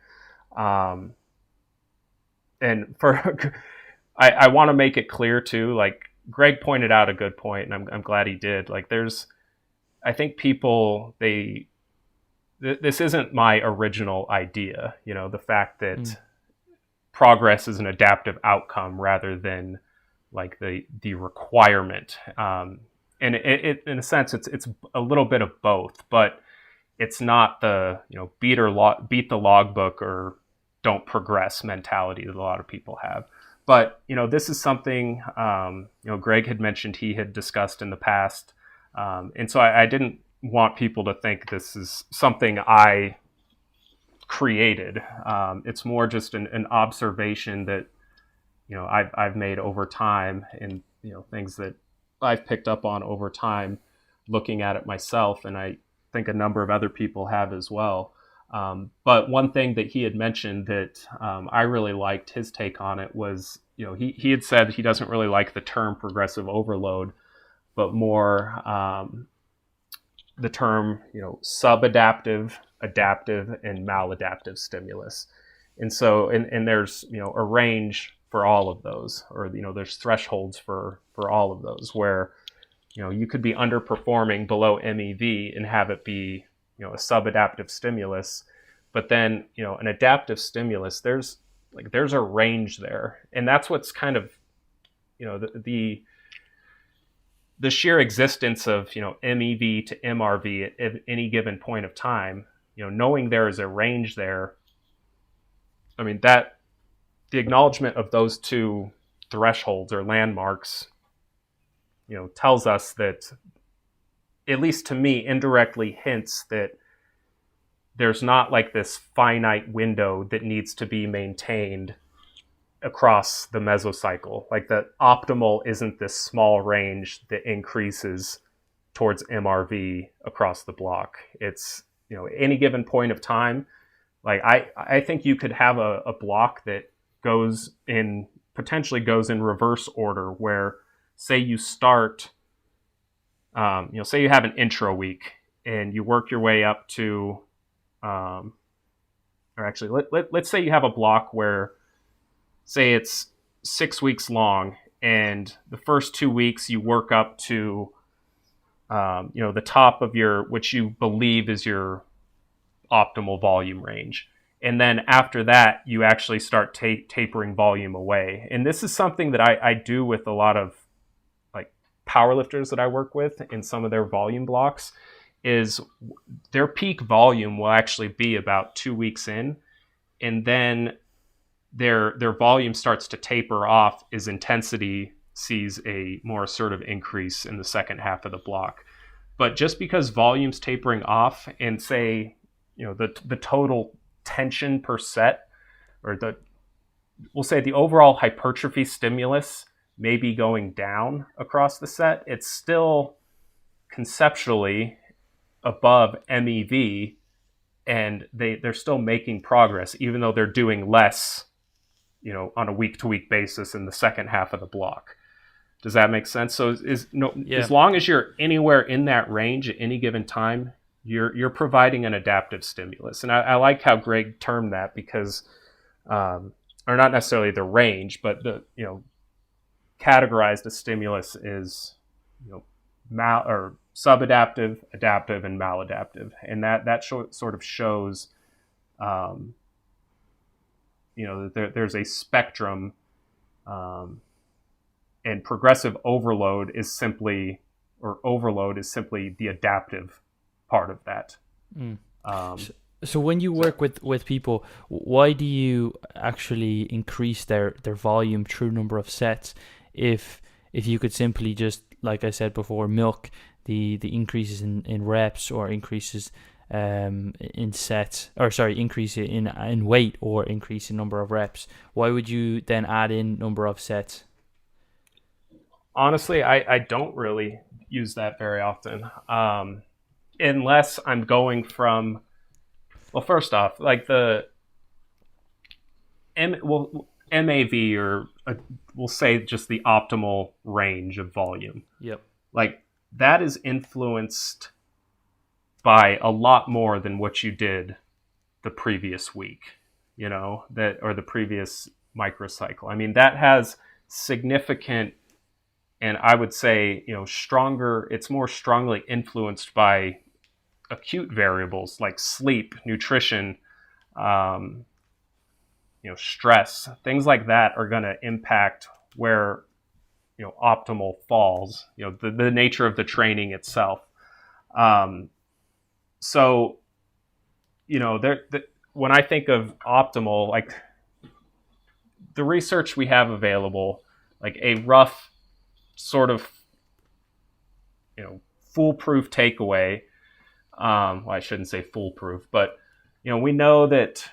for I want to make it clear too, like Greg pointed out a good point, and I'm glad he did. Like I think people, this isn't my original idea, the fact that progress is an adaptive outcome rather than like the requirement. And it in a sense, it's a little bit of both, but it's not the, beat the logbook or don't progress mentality that a lot of people have. But, this is something, Greg had mentioned he had discussed in the past. And so I didn't want people to think this is something I created. It's more just an observation that, I've made over time, and, things that I've picked up on over time looking at it myself. And I think a number of other people have as well. But one thing that he had mentioned that I really liked his take on it was, he had said he doesn't really like the term progressive overload, but more the term, subadaptive, adaptive, and maladaptive stimulus. And so, and there's, a range for all of those, or, there's thresholds for all of those where, you could be underperforming below MEV and have it be, a subadaptive stimulus, but then, an adaptive stimulus, there's a range there. And that's what's kind of, the sheer existence of, MEV to MRV at any given point of time, knowing there is a range there. I mean, that the acknowledgement of those two thresholds or landmarks, tells us that, at least to me, indirectly hints that there's not like this finite window that needs to be maintained across the mesocycle. Like the optimal isn't this small range that increases towards MRV across the block. It's, any given point of time. Like I think you could have a block that potentially goes in reverse order, where say you start, say you have an intro week and you work your way up to, or actually let's say you have a block where, say it's 6 weeks long, and the first 2 weeks you work up to, the top of which you believe is your optimal volume range. And then after that, you actually start tapering volume away. And this is something that I do with a lot of like powerlifters that I work with in some of their volume blocks, is their peak volume will actually be about 2 weeks in. And then their volume starts to taper off as intensity sees a more assertive increase in the second half of the block. But just because volume's tapering off and say, the total tension per set, or we'll say the overall hypertrophy stimulus may be going down across the set, it's still conceptually above MEV, and they're still making progress, even though they're doing less, on a week-to-week basis in the second half of the block. Does that make sense? So as long as you're anywhere in that range at any given time, you're providing an adaptive stimulus. And I like how Greg termed that, because, or not necessarily the range, but categorized a stimulus is, or subadaptive, adaptive, and maladaptive. And that sort of shows, that there's a spectrum, and progressive overload is simply the adaptive part of that. So when you work with people, why do you actually increase their volume through number of sets if you could simply just, like I said before, milk the increases in reps or increases in sets, or sorry, increase it in weight or increase in number of reps, why would you then add in number of sets? Honestly, I don't really use that very often, unless I'm going from, well, first off, like the MAV, or we'll say just the optimal range of volume. Yep. Like that is influenced by a lot more than what you did the previous week, or the previous microcycle. I mean, that has significant, and I would say, stronger, it's more strongly influenced by acute variables like sleep, nutrition, stress. Things like that are going to impact where, optimal falls, the nature of the training itself. So, when I think of optimal, like the research we have available, like a rough sort of, foolproof takeaway. Well, I shouldn't say foolproof, but, we know that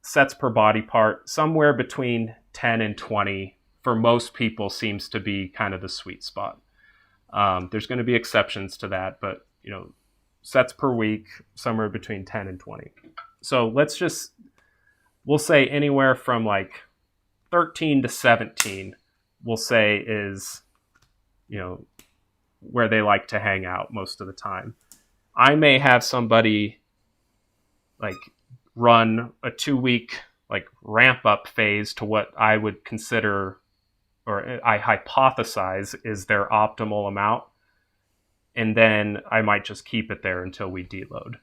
sets per body part, somewhere between 10 and 20 for most people seems to be kind of the sweet spot. There's going to be exceptions to that, but, sets per week, somewhere between 10 and 20. So we'll say anywhere from like 13 to 17, we'll say is, where they like to hang out most of the time. I may have somebody like run a 2-week like ramp up phase to what I would consider, or I hypothesize is their optimal amount. And then I might just keep it there until we deload.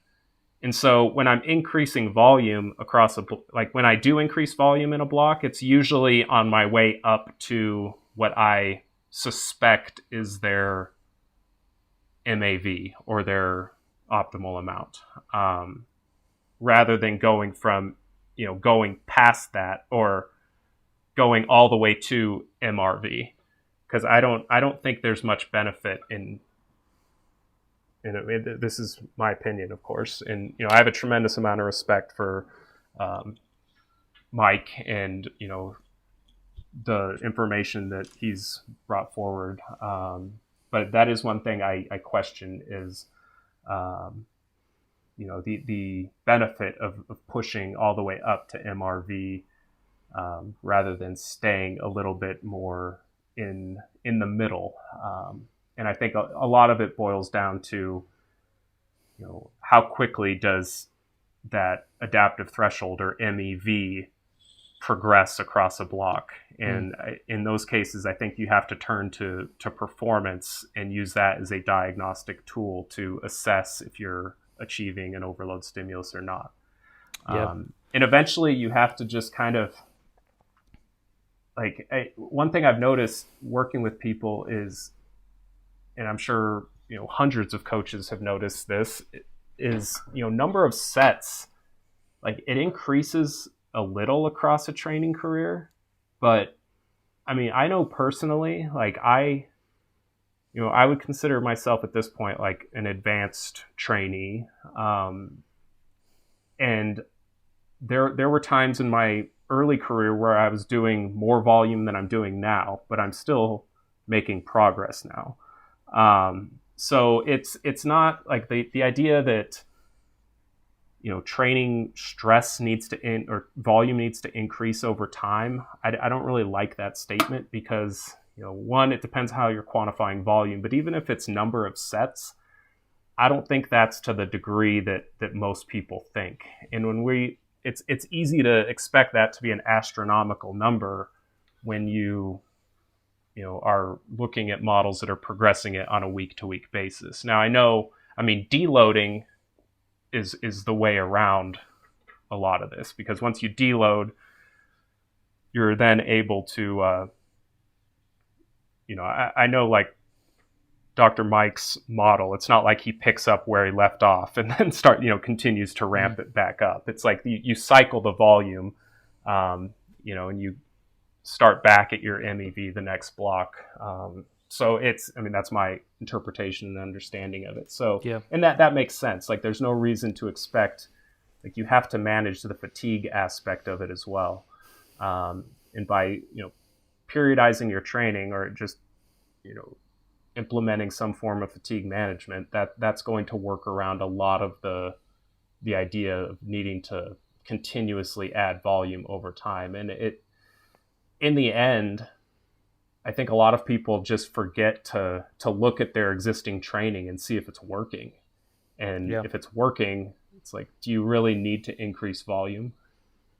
And so when I'm increasing volume across like when I do increase volume in a block, it's usually on my way up to what I suspect is their MAV or their optimal amount, rather than going from, going past that or going all the way to MRV, because I don't think there's much benefit in this is my opinion, of course, and I have a tremendous amount of respect for Mike and the information that he's brought forward, but that is one thing I question is the benefit of pushing all the way up to MRV, rather than staying a little bit more in the middle. And I think a lot of it boils down to, how quickly does that adaptive threshold or MEV progress across a block. And in those cases, I think you have to turn to performance and use that as a diagnostic tool to assess if you're achieving an overload stimulus or not. Yep. And eventually you have to just kind of, like, one thing I've noticed working with people is, and I'm sure hundreds of coaches have noticed this, is number of sets, like it increases a little across a training career, but I mean, I know personally, like I would consider myself at this point like an advanced trainee, and there were times in my early career where I was doing more volume than I'm doing now, but I'm still making progress now. So it's not like the idea that training stress needs to or volume needs to increase over time. I don't really like that statement because one, it depends how you're quantifying volume, but even if it's number of sets, I don't think that's to the degree that most people think. And when it's easy to expect that to be an astronomical number when you are looking at models that are progressing it on a week-to-week basis. Now, deloading is the way around a lot of this, because once you deload, you're then able to, I know like Dr. Mike's model, it's not like he picks up where he left off and then continues to ramp it back up. It's like you cycle the volume, and you start back at your MEV the next block. So that's my interpretation and understanding of it. So, Yeah. and that makes sense. Like, there's no reason to expect, like, you have to manage the fatigue aspect of it as well. And by, periodizing your training, or just, implementing some form of fatigue management, that's going to work around a lot of the idea of needing to continuously add volume over time. And in the end, I think a lot of people just forget to look at their existing training and see if it's working. And Yeah. if it's working, it's like, do you really need to increase volume?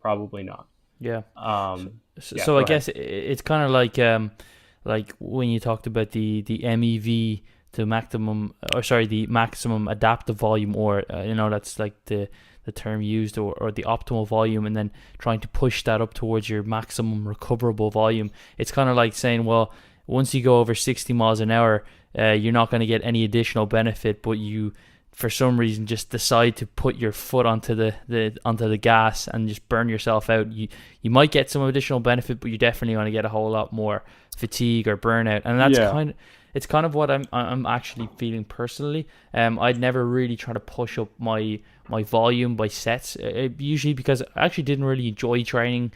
Probably not. Yeah. Yeah, So I go ahead. guess it's kind of like when you talked about the MEV to maximum, or sorry, the maximum adaptive volume, or that's like the term used, or the optimal volume, and then trying to push that up towards your maximum recoverable volume. It's kind of like saying, well, once you go over 60 miles an hour, you're not going to get any additional benefit, but you, for some reason, just decide to put your foot onto the gas and just burn yourself out. You might get some additional benefit, but you're definitely going to get a whole lot more fatigue or burnout, and that's Yeah. it's kind of what I'm actually feeling personally. I'd never really try to push up my volume by sets, usually because I actually didn't really enjoy training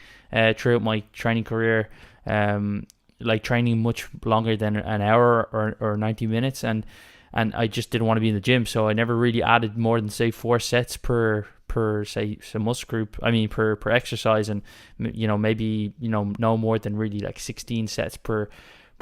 throughout my training career, like training much longer than an hour or 90 minutes, and I just didn't want to be in the gym, so I never really added more than, say, 4 sets per say some muscle group. I mean, per exercise, and maybe no more than really like 16 sets per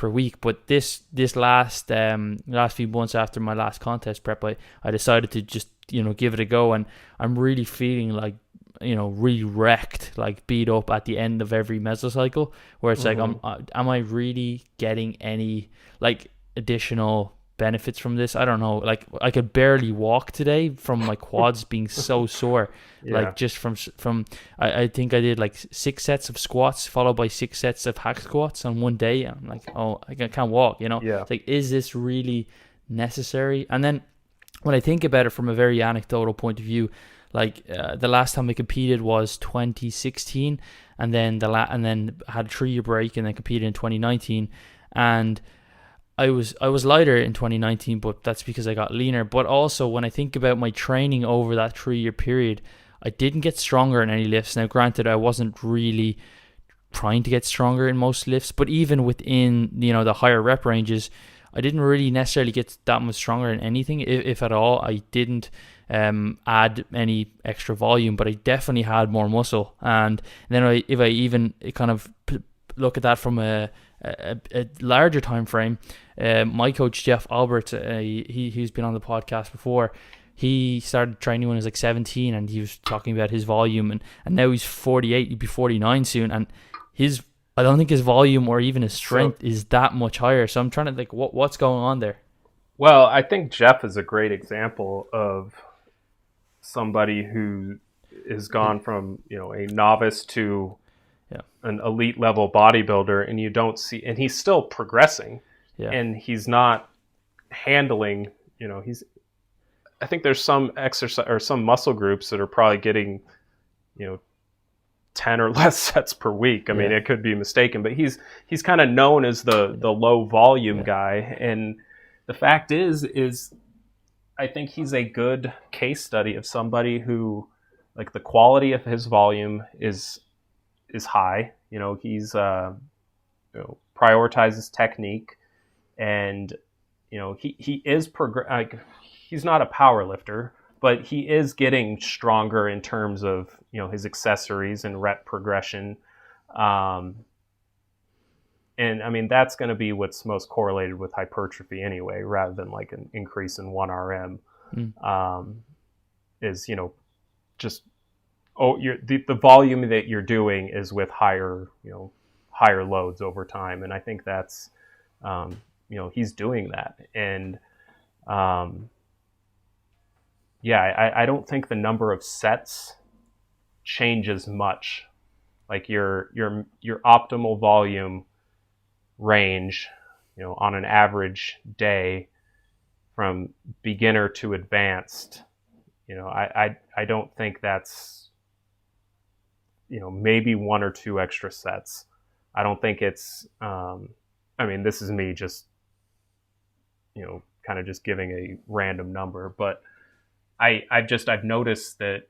week. But this last few months after my last contest prep, I decided to just give it a go, and I'm really feeling like really wrecked, like beat up at the end of every mesocycle, where it's like, am I really getting any like additional benefits from this? I don't know. Like, I could barely walk today from my quads being so sore. Yeah. Like, just from I think I did like 6 sets of squats followed by 6 sets of hack squats on one day. I'm like, oh, I can't walk. Yeah. It's like, is this really necessary? And then when I think about it from a very anecdotal point of view, like the last time I competed was 2016, and then and then had a 3-year break, and then competed in 2019, and I was lighter in 2019, but that's because I got leaner. But also, when I think about my training over that 3-year period, I didn't get stronger in any lifts. Now, granted, I wasn't really trying to get stronger in most lifts, but even within the higher rep ranges, I didn't really necessarily get that much stronger in anything, if at all. I didn't add any extra volume, but I definitely had more muscle. And then if I even kind of look at that from a larger time frame, my coach Jeff Albert, he's been on the podcast before. He started training when he was like 17, and he was talking about his volume, and now he's 48. He'll be 49 soon, and I don't think his volume or even his strength is that much higher. So I'm trying to think, what's going on there? Well, I think Jeff is a great example of somebody who has gone from a novice to an elite level bodybuilder, and you don't see, and he's still progressing, and he's not handling. I think there's some exercise or some muscle groups that are probably getting 10 or less sets per week. I mean, it could be mistaken, but he's kind of known as the low volume guy. And the fact is I think he's a good case study of somebody who, like, the quality of his volume is high. He's prioritizes technique, and he is he's not a power lifter, but he is getting stronger in terms of his accessories and rep progression, and I mean, that's going to be what's most correlated with hypertrophy anyway, rather than like an increase in 1 RM. Is just the volume that you're doing is with higher loads over time, and I think that's he's doing that, and I don't think the number of sets changes much. Like your optimal volume range, on an average day from beginner to advanced, I don't think that's, maybe 1 or 2 extra sets. I don't think it's, I mean, this is me just kind of just giving a random number, but I've noticed that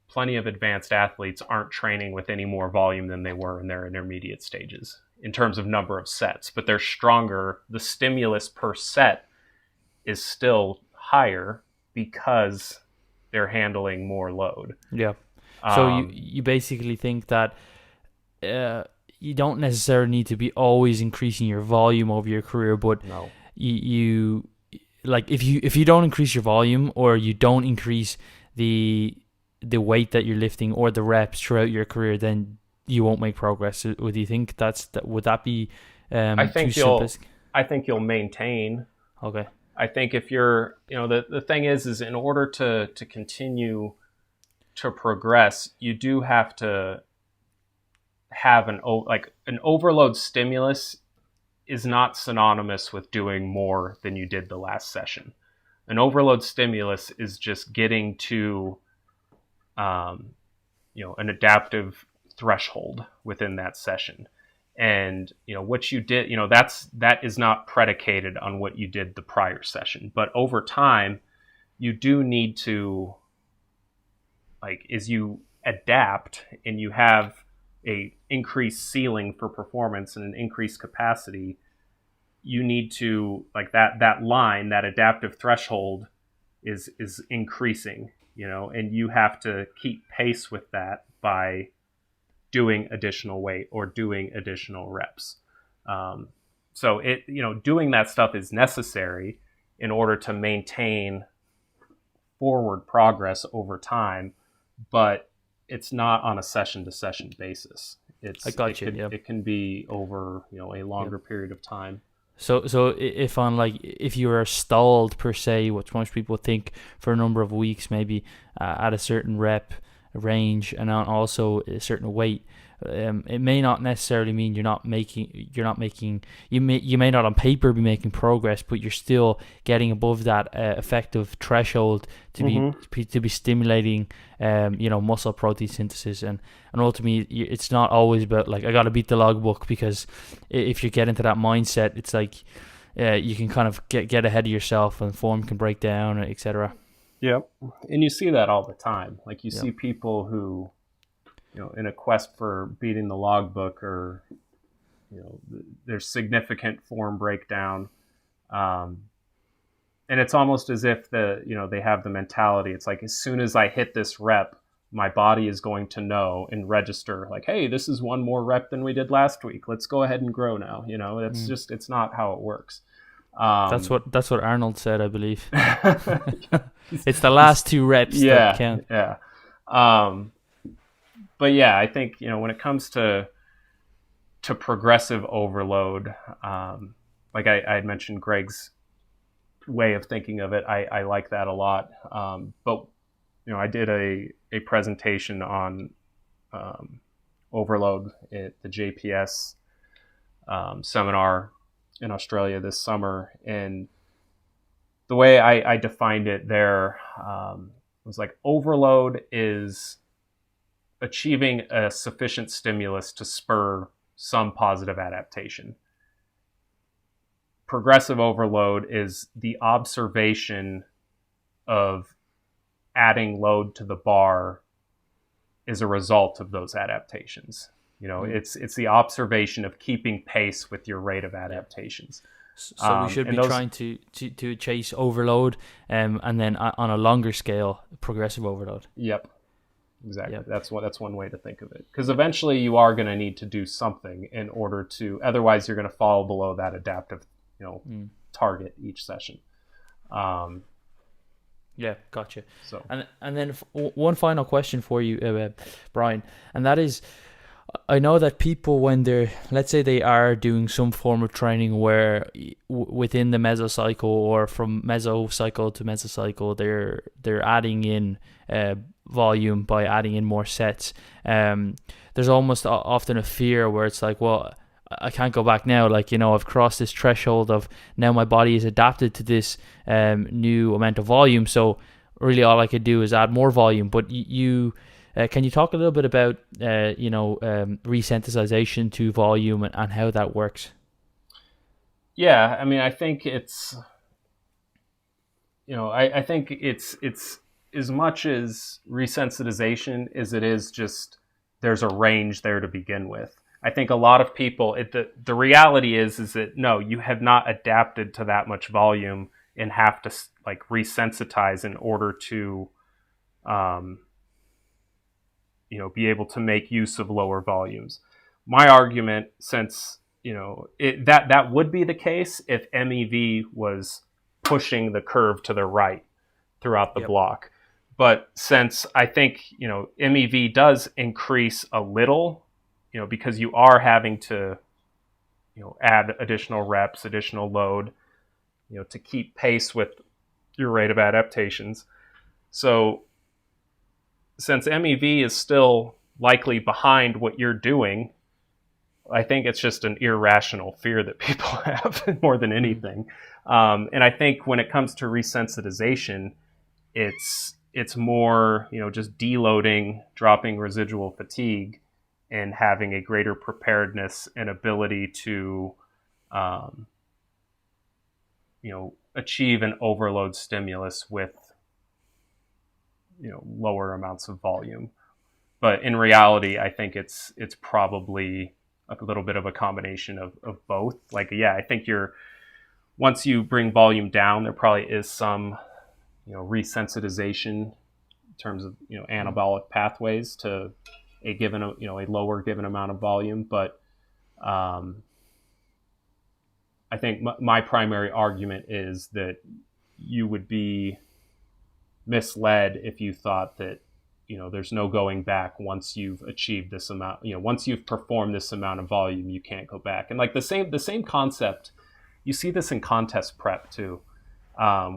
plenty of advanced athletes aren't training with any more volume than they were in their intermediate stages in terms of number of sets, but they're stronger. The stimulus per set is still higher because they're handling more load. Yeah. So you basically think that you don't necessarily need to be always increasing your volume over your career, but no. you like if you don't increase your volume, or you don't increase the weight that you're lifting or the reps throughout your career, then you won't make progress. Would you think would that be I think too simplistic? I think you'll maintain. Okay. I think if you're, the thing is in order to continue to progress, you do have to have an overload stimulus is not synonymous with doing more than you did the last session. An overload stimulus is just getting to, an adaptive threshold within that session. And, what you did, that is not predicated on what you did the prior session. But over time, you do need to, as you adapt and you have a increased ceiling for performance and an increased capacity, you need to, that line, that adaptive threshold is increasing, and you have to keep pace with that by doing additional weight or doing additional reps. So doing that stuff is necessary in order to maintain forward progress over time, but it's not on a session to session basis. It can be over, a longer period of time. So if you are stalled per se, which most people think, for a number of weeks, maybe at a certain rep range and also a certain weight, it may not necessarily mean you may not on paper be making progress, but you're still getting above that effective threshold to be stimulating muscle protein synthesis, and ultimately it's not always about I got to beat the logbook, because if you get into that mindset, it's you can kind of get ahead of yourself and form can break down, etc. Yep. And you see that all the time. You see people who, in a quest for beating the logbook, or, there's significant form breakdown. And it's almost as if they have the mentality. It's as soon as I hit this rep, my body is going to know and register hey, this is one more rep than we did last week. Let's go ahead and grow now. It's just, it's not how it works. That's what Arnold said, I believe. It's the last two reps that count. Yeah. But yeah, I think, when it comes to progressive overload, I had mentioned Greg's way of thinking of it. I like that a lot. But, I did a presentation on overload at the JPS seminar in Australia this summer, and the way I defined it there was overload is achieving a sufficient stimulus to spur some positive adaptation. Progressive overload is the observation of adding load to the bar as a result of those adaptations. It's the observation of keeping pace with your rate of adaptations. So we should be trying to chase overload, and then on a longer scale, progressive overload. Yep, exactly. Yep. That's one way to think of it. Because eventually you are going to need to do something in order to. Otherwise, you're going to fall below that adaptive, target each session. Yeah, gotcha. So and then one final question for you, Brian, and that is, I know that people, when let's say they are doing some form of training where within the mesocycle, or from mesocycle to mesocycle, they're adding in volume by adding in more sets. There's almost often a fear where it's well, I can't go back now. I've crossed this threshold of now my body is adapted to this new amount of volume. So really all I could do is add more volume. But can you talk a little bit about, resensitization to volume and how that works? Yeah, I mean, I think it's I think it's as much as resensitization as it is just there's a range there to begin with. I think a lot of people, the reality is that no, you have not adapted to that much volume and have to like resensitize in order to, be able to make use of lower volumes. My argument, since that would be the case if MEV was pushing the curve to the right throughout the block. But since I think, MEV does increase a little, because you are having to, add additional reps, additional load, to keep pace with your rate of adaptations. So since MEV is still likely behind what you're doing, I think it's just an irrational fear that people have more than anything. And I think when it comes to resensitization, it's more, just deloading, dropping residual fatigue, and having a greater preparedness and ability to, achieve an overload stimulus with, lower amounts of volume. But in reality, I think it's probably a little bit of a combination of both. Like, I think once you bring volume down, there probably is some, resensitization in terms of, anabolic pathways to a given, a lower given amount of volume. But I think my primary argument is that you would be misled if you thought that, there's no going back once you've achieved this amount, once you've performed this amount of volume, you can't go back. And like the same concept, you see this in contest prep too,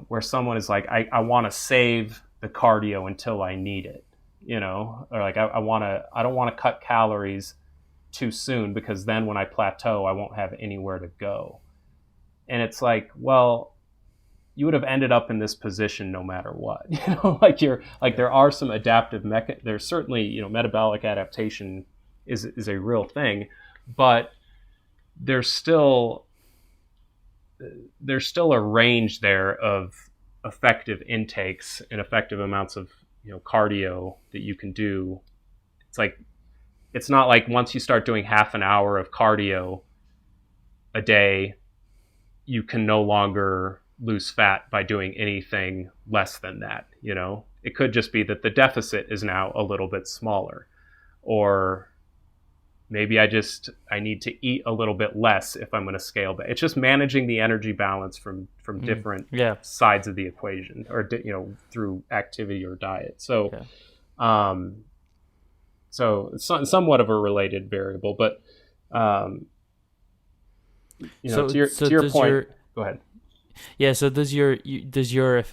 where someone is like, I want to save the cardio until I need it, or like, I don't want to cut calories too soon because then when I plateau, I won't have anywhere to go. And it's like, well, you would have ended up in this position no matter what. There are some adaptive there's certainly, metabolic adaptation is a real thing, but there's still a range there of effective intakes and effective amounts of, cardio that you can do. It's not like once you start doing half an hour of cardio a day, you can no longer lose fat by doing anything less than that. It could just be that the deficit is now a little bit smaller, or maybe I need to eat a little bit less if I'm going to scale back. It's just managing the energy balance from different sides of the equation, or through activity or diet. So so it's somewhat of a related variable, but to your point, go ahead. Yeah, so does your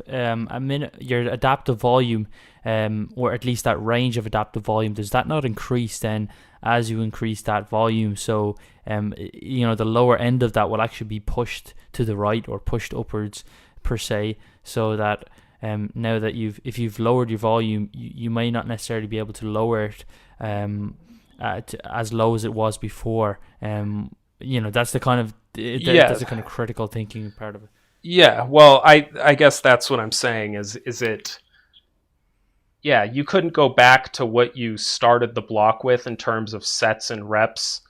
adaptive volume, or at least that range of adaptive volume, does that not increase then as you increase that volume? So the lower end of that will actually be pushed to the right or pushed upwards per se, so that now that if you've lowered your volume, you may not necessarily be able to lower it as low as it was before. That's the kind of that's the kind of critical thinking part of it. Yeah, well, I guess that's what I'm saying is it, you couldn't go back to what you started the block with in terms of sets and reps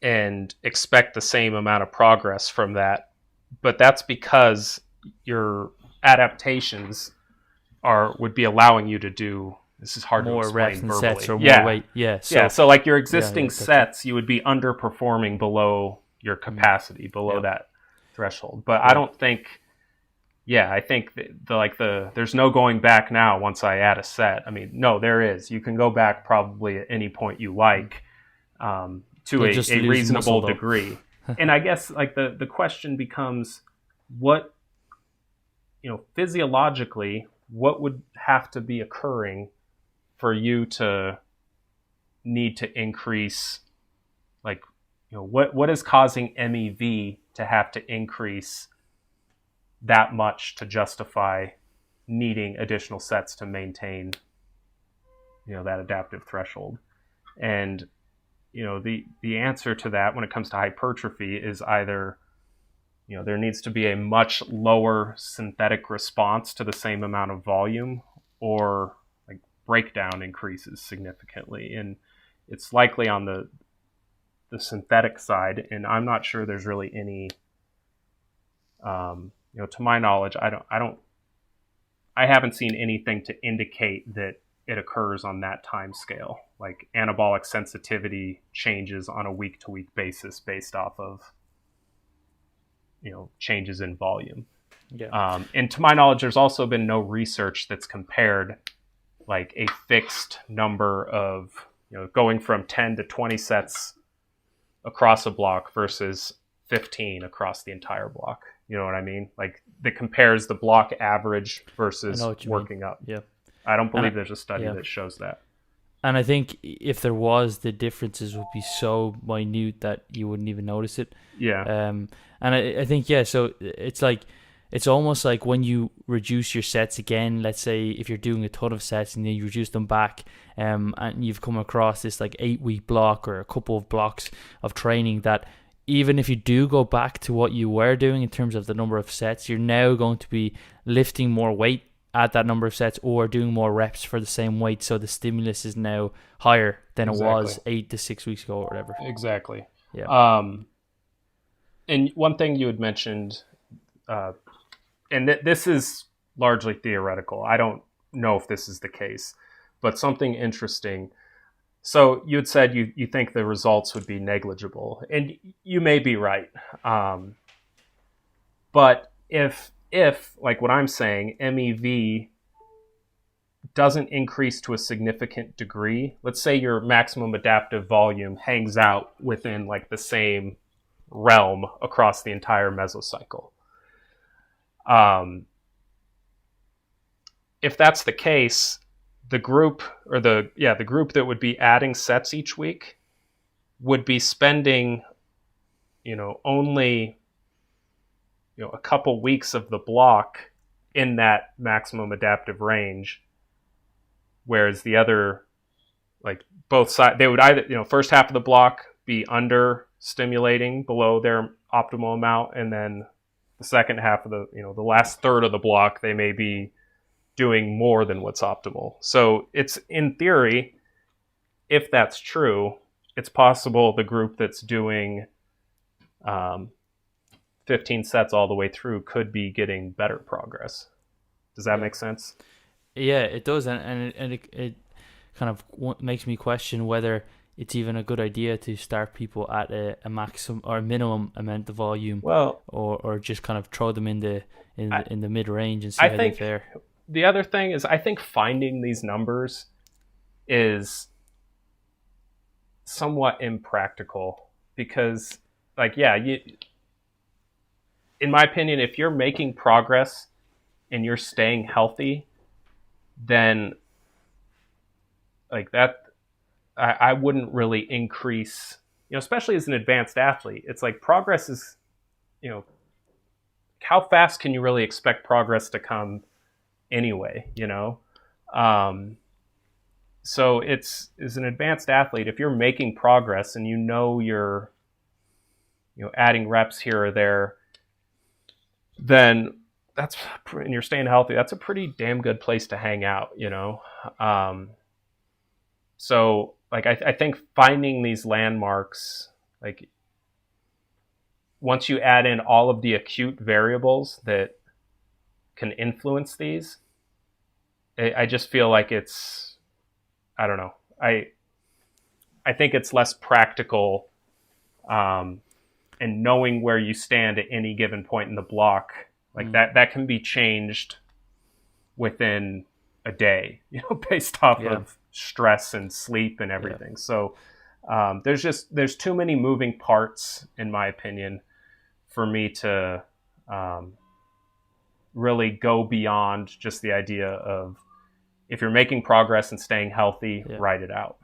and expect the same amount of progress from that. But that's because your adaptations would be allowing you to do, this is hard more to explain reps and verbally. Sets or more weight. So like your existing sets, you would be underperforming below your capacity, below that threshold. But I don't think, I think there's no going back now once I add a set. I mean, no, there is. You can go back probably at any point you like, to a reasonable degree. And I guess like the question becomes, what, physiologically, what would have to be occurring for you to need to increase, like, what is causing MEV to have to increase that much to justify needing additional sets to maintain, that adaptive threshold? And, the answer to that when it comes to hypertrophy is either, there needs to be a much lower synthetic response to the same amount of volume, or like breakdown increases significantly. And it's likely on the synthetic side, and I'm not sure there's really any, to my knowledge, I haven't seen anything to indicate that it occurs on that time scale. Like anabolic sensitivity changes on a week-to-week basis based off of, changes in volume. Yeah. And to my knowledge, there's also been no research that's compared like a fixed number of, going from 10 to 20 sets across a block versus 15 across the entire block. You know what I mean? Like that compares the block average versus working up. Yeah. I don't believe there's a study that shows that. And I think if there was, the differences would be so minute that you wouldn't even notice it. Yeah. And I think, so it's almost like when you reduce your sets again, let's say if you're doing a ton of sets and then you reduce them back, and you've come across this like 8-week block or a couple of blocks of training, that even if you do go back to what you were doing in terms of the number of sets, you're now going to be lifting more weight at that number of sets or doing more reps for the same weight. So the stimulus is now higher than it was 8 to 6 weeks ago or whatever. Exactly. Yeah. And one thing you had mentioned, and this is largely theoretical. I don't know if this is the case, but something interesting. So you had said you think the results would be negligible, and you may be right. But if like what I'm saying, MEV doesn't increase to a significant degree, let's say your maximum adaptive volume hangs out within like the same realm across the entire mesocycle. If that's the case, the group that would be adding sets each week would be spending, only, a couple weeks of the block in that maximum adaptive range, whereas the other, like both sides, they would either, first half of the block be under stimulating below their optimal amount, and then the second half of the last third of the block, they may be doing more than what's optimal. So it's, in theory, if that's true, it's possible the group that's doing 15 sets all the way through could be getting better progress. Does that make sense? Yeah, it does, and it kind of makes me question whether it's even a good idea to start people at a maximum or a minimum amount of volume, or just kind of throw them in the mid range and see how they fare. The other thing is, I think finding these numbers is somewhat impractical because, in my opinion, if you're making progress and you're staying healthy, then like that, I wouldn't really increase, especially as an advanced athlete. It's like progress is, how fast can you really expect progress to come anyway, So it's, as an advanced athlete, if you're making progress and you're, adding reps here or there, then and you're staying healthy, that's a pretty damn good place to hang out, So like, I think finding these landmarks, like once you add in all of the acute variables that can influence these, I just feel like it's, I don't know. I think it's less practical, and knowing where you stand at any given point in the block, like that can be changed within a day, based off of stress and sleep and everything. So there's too many moving parts, in my opinion, for me to really go beyond just the idea of, if you're making progress and staying healthy, ride it out.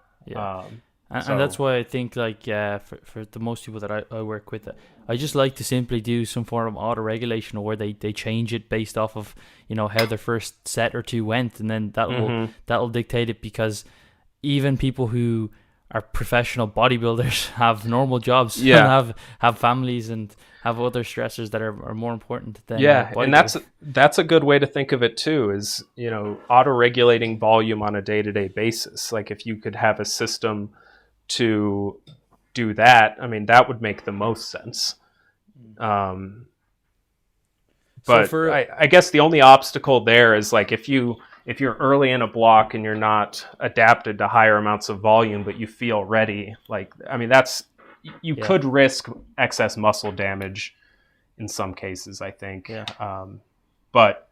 And that's why I think, like, for the most people that I work with, I just like to simply do some form of auto-regulation, where they change it based off of, how their first set or two went, and then that'll dictate it. Because even people who our professional bodybuilders have normal jobs Yeah. and have families and have other stressors that are more important than Yeah, and bodybuilding. that's a good way to think of it too, is, auto-regulating volume on a day-to-day basis. Like if you could have a system to do that, I mean, that would make the most sense. So But for I guess the only obstacle there is like if you're early in a block and you're not adapted to higher amounts of volume, but you feel ready, like, I mean, you yeah, could risk excess muscle damage in some cases, I think. yeah. But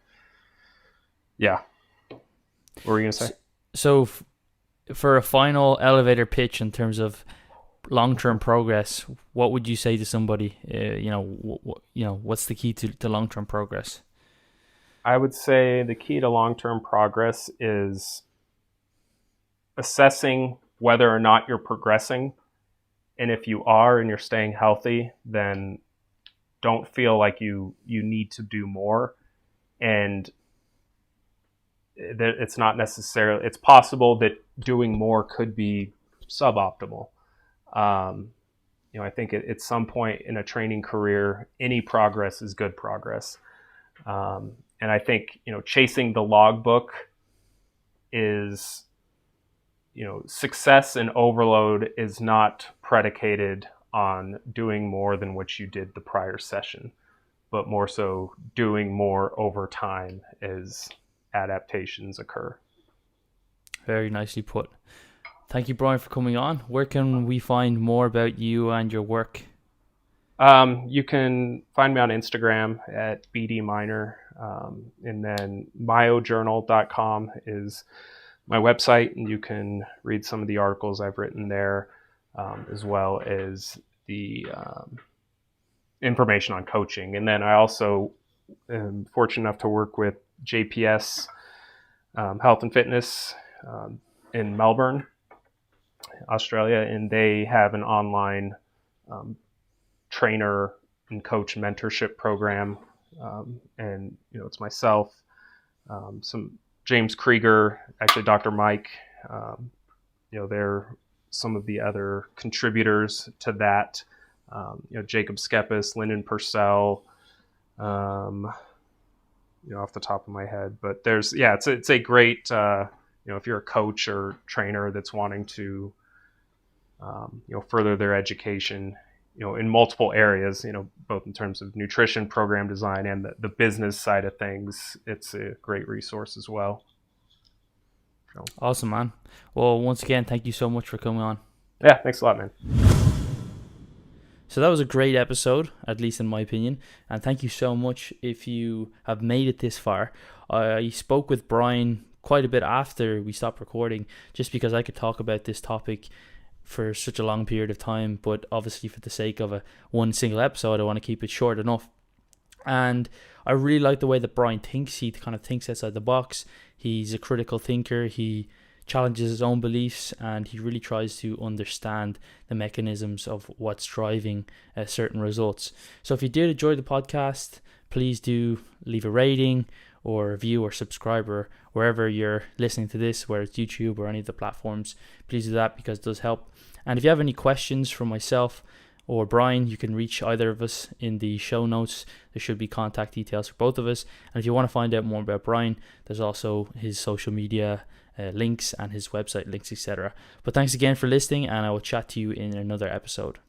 yeah, what were you gonna say? So for a final elevator pitch in terms of long-term progress, what would you say to somebody? What's the key to long-term progress? I would say the key to long-term progress is assessing whether or not you're progressing. And if you are and you're staying healthy, then don't feel like you need to do more. And it's not necessarily, it's possible that doing more could be suboptimal. I think at some point in a training career, any progress is good progress. And I think, chasing the logbook is, success and overload is not predicated on doing more than what you did the prior session, but more so doing more over time as adaptations occur. Very nicely put. Thank you, Brian, for coming on. Where can we find more about you and your work? You can find me on Instagram at bdminer, and then myojournal.com is my website, and you can read some of the articles I've written there, as well as the information on coaching. And then I also am fortunate enough to work with JPS Health and Fitness in Melbourne, Australia, and they have an online trainer and coach mentorship program. And it's myself, some James Krieger, actually Dr. Mike, they're some of the other contributors to that. Jacob Skepis, Lyndon Purcell, off the top of my head, but it's a great, if you're a coach or trainer that's wanting to, further their education, in multiple areas, both in terms of nutrition, program design, and the business side of things, it's a great resource as well. So. Awesome, man. Well, once again, thank you so much for coming on. Yeah, thanks a lot, man. So that was a great episode, at least in my opinion, and thank you so much if you have made it this far. I spoke with Brian quite a bit after we stopped recording, just because I could talk about this topic for such a long period of time, but obviously for the sake of one single episode, I want to keep it short enough. And I really like the way that Brian thinks. He kind of thinks outside the box. He's a critical thinker. He challenges his own beliefs, and he really tries to understand the mechanisms of what's driving certain results. So if you did enjoy the podcast, please do leave a rating or review or subscribe, or wherever you're listening to this, whether it's YouTube or any of the platforms. Please do that, because it does help. And if you have any questions from myself or Brian, you can reach either of us in the show notes. There should be contact details for both of us. And if you want to find out more about Brian, there's also his social media links and his website links, etc. But thanks again for listening, and I will chat to you in another episode.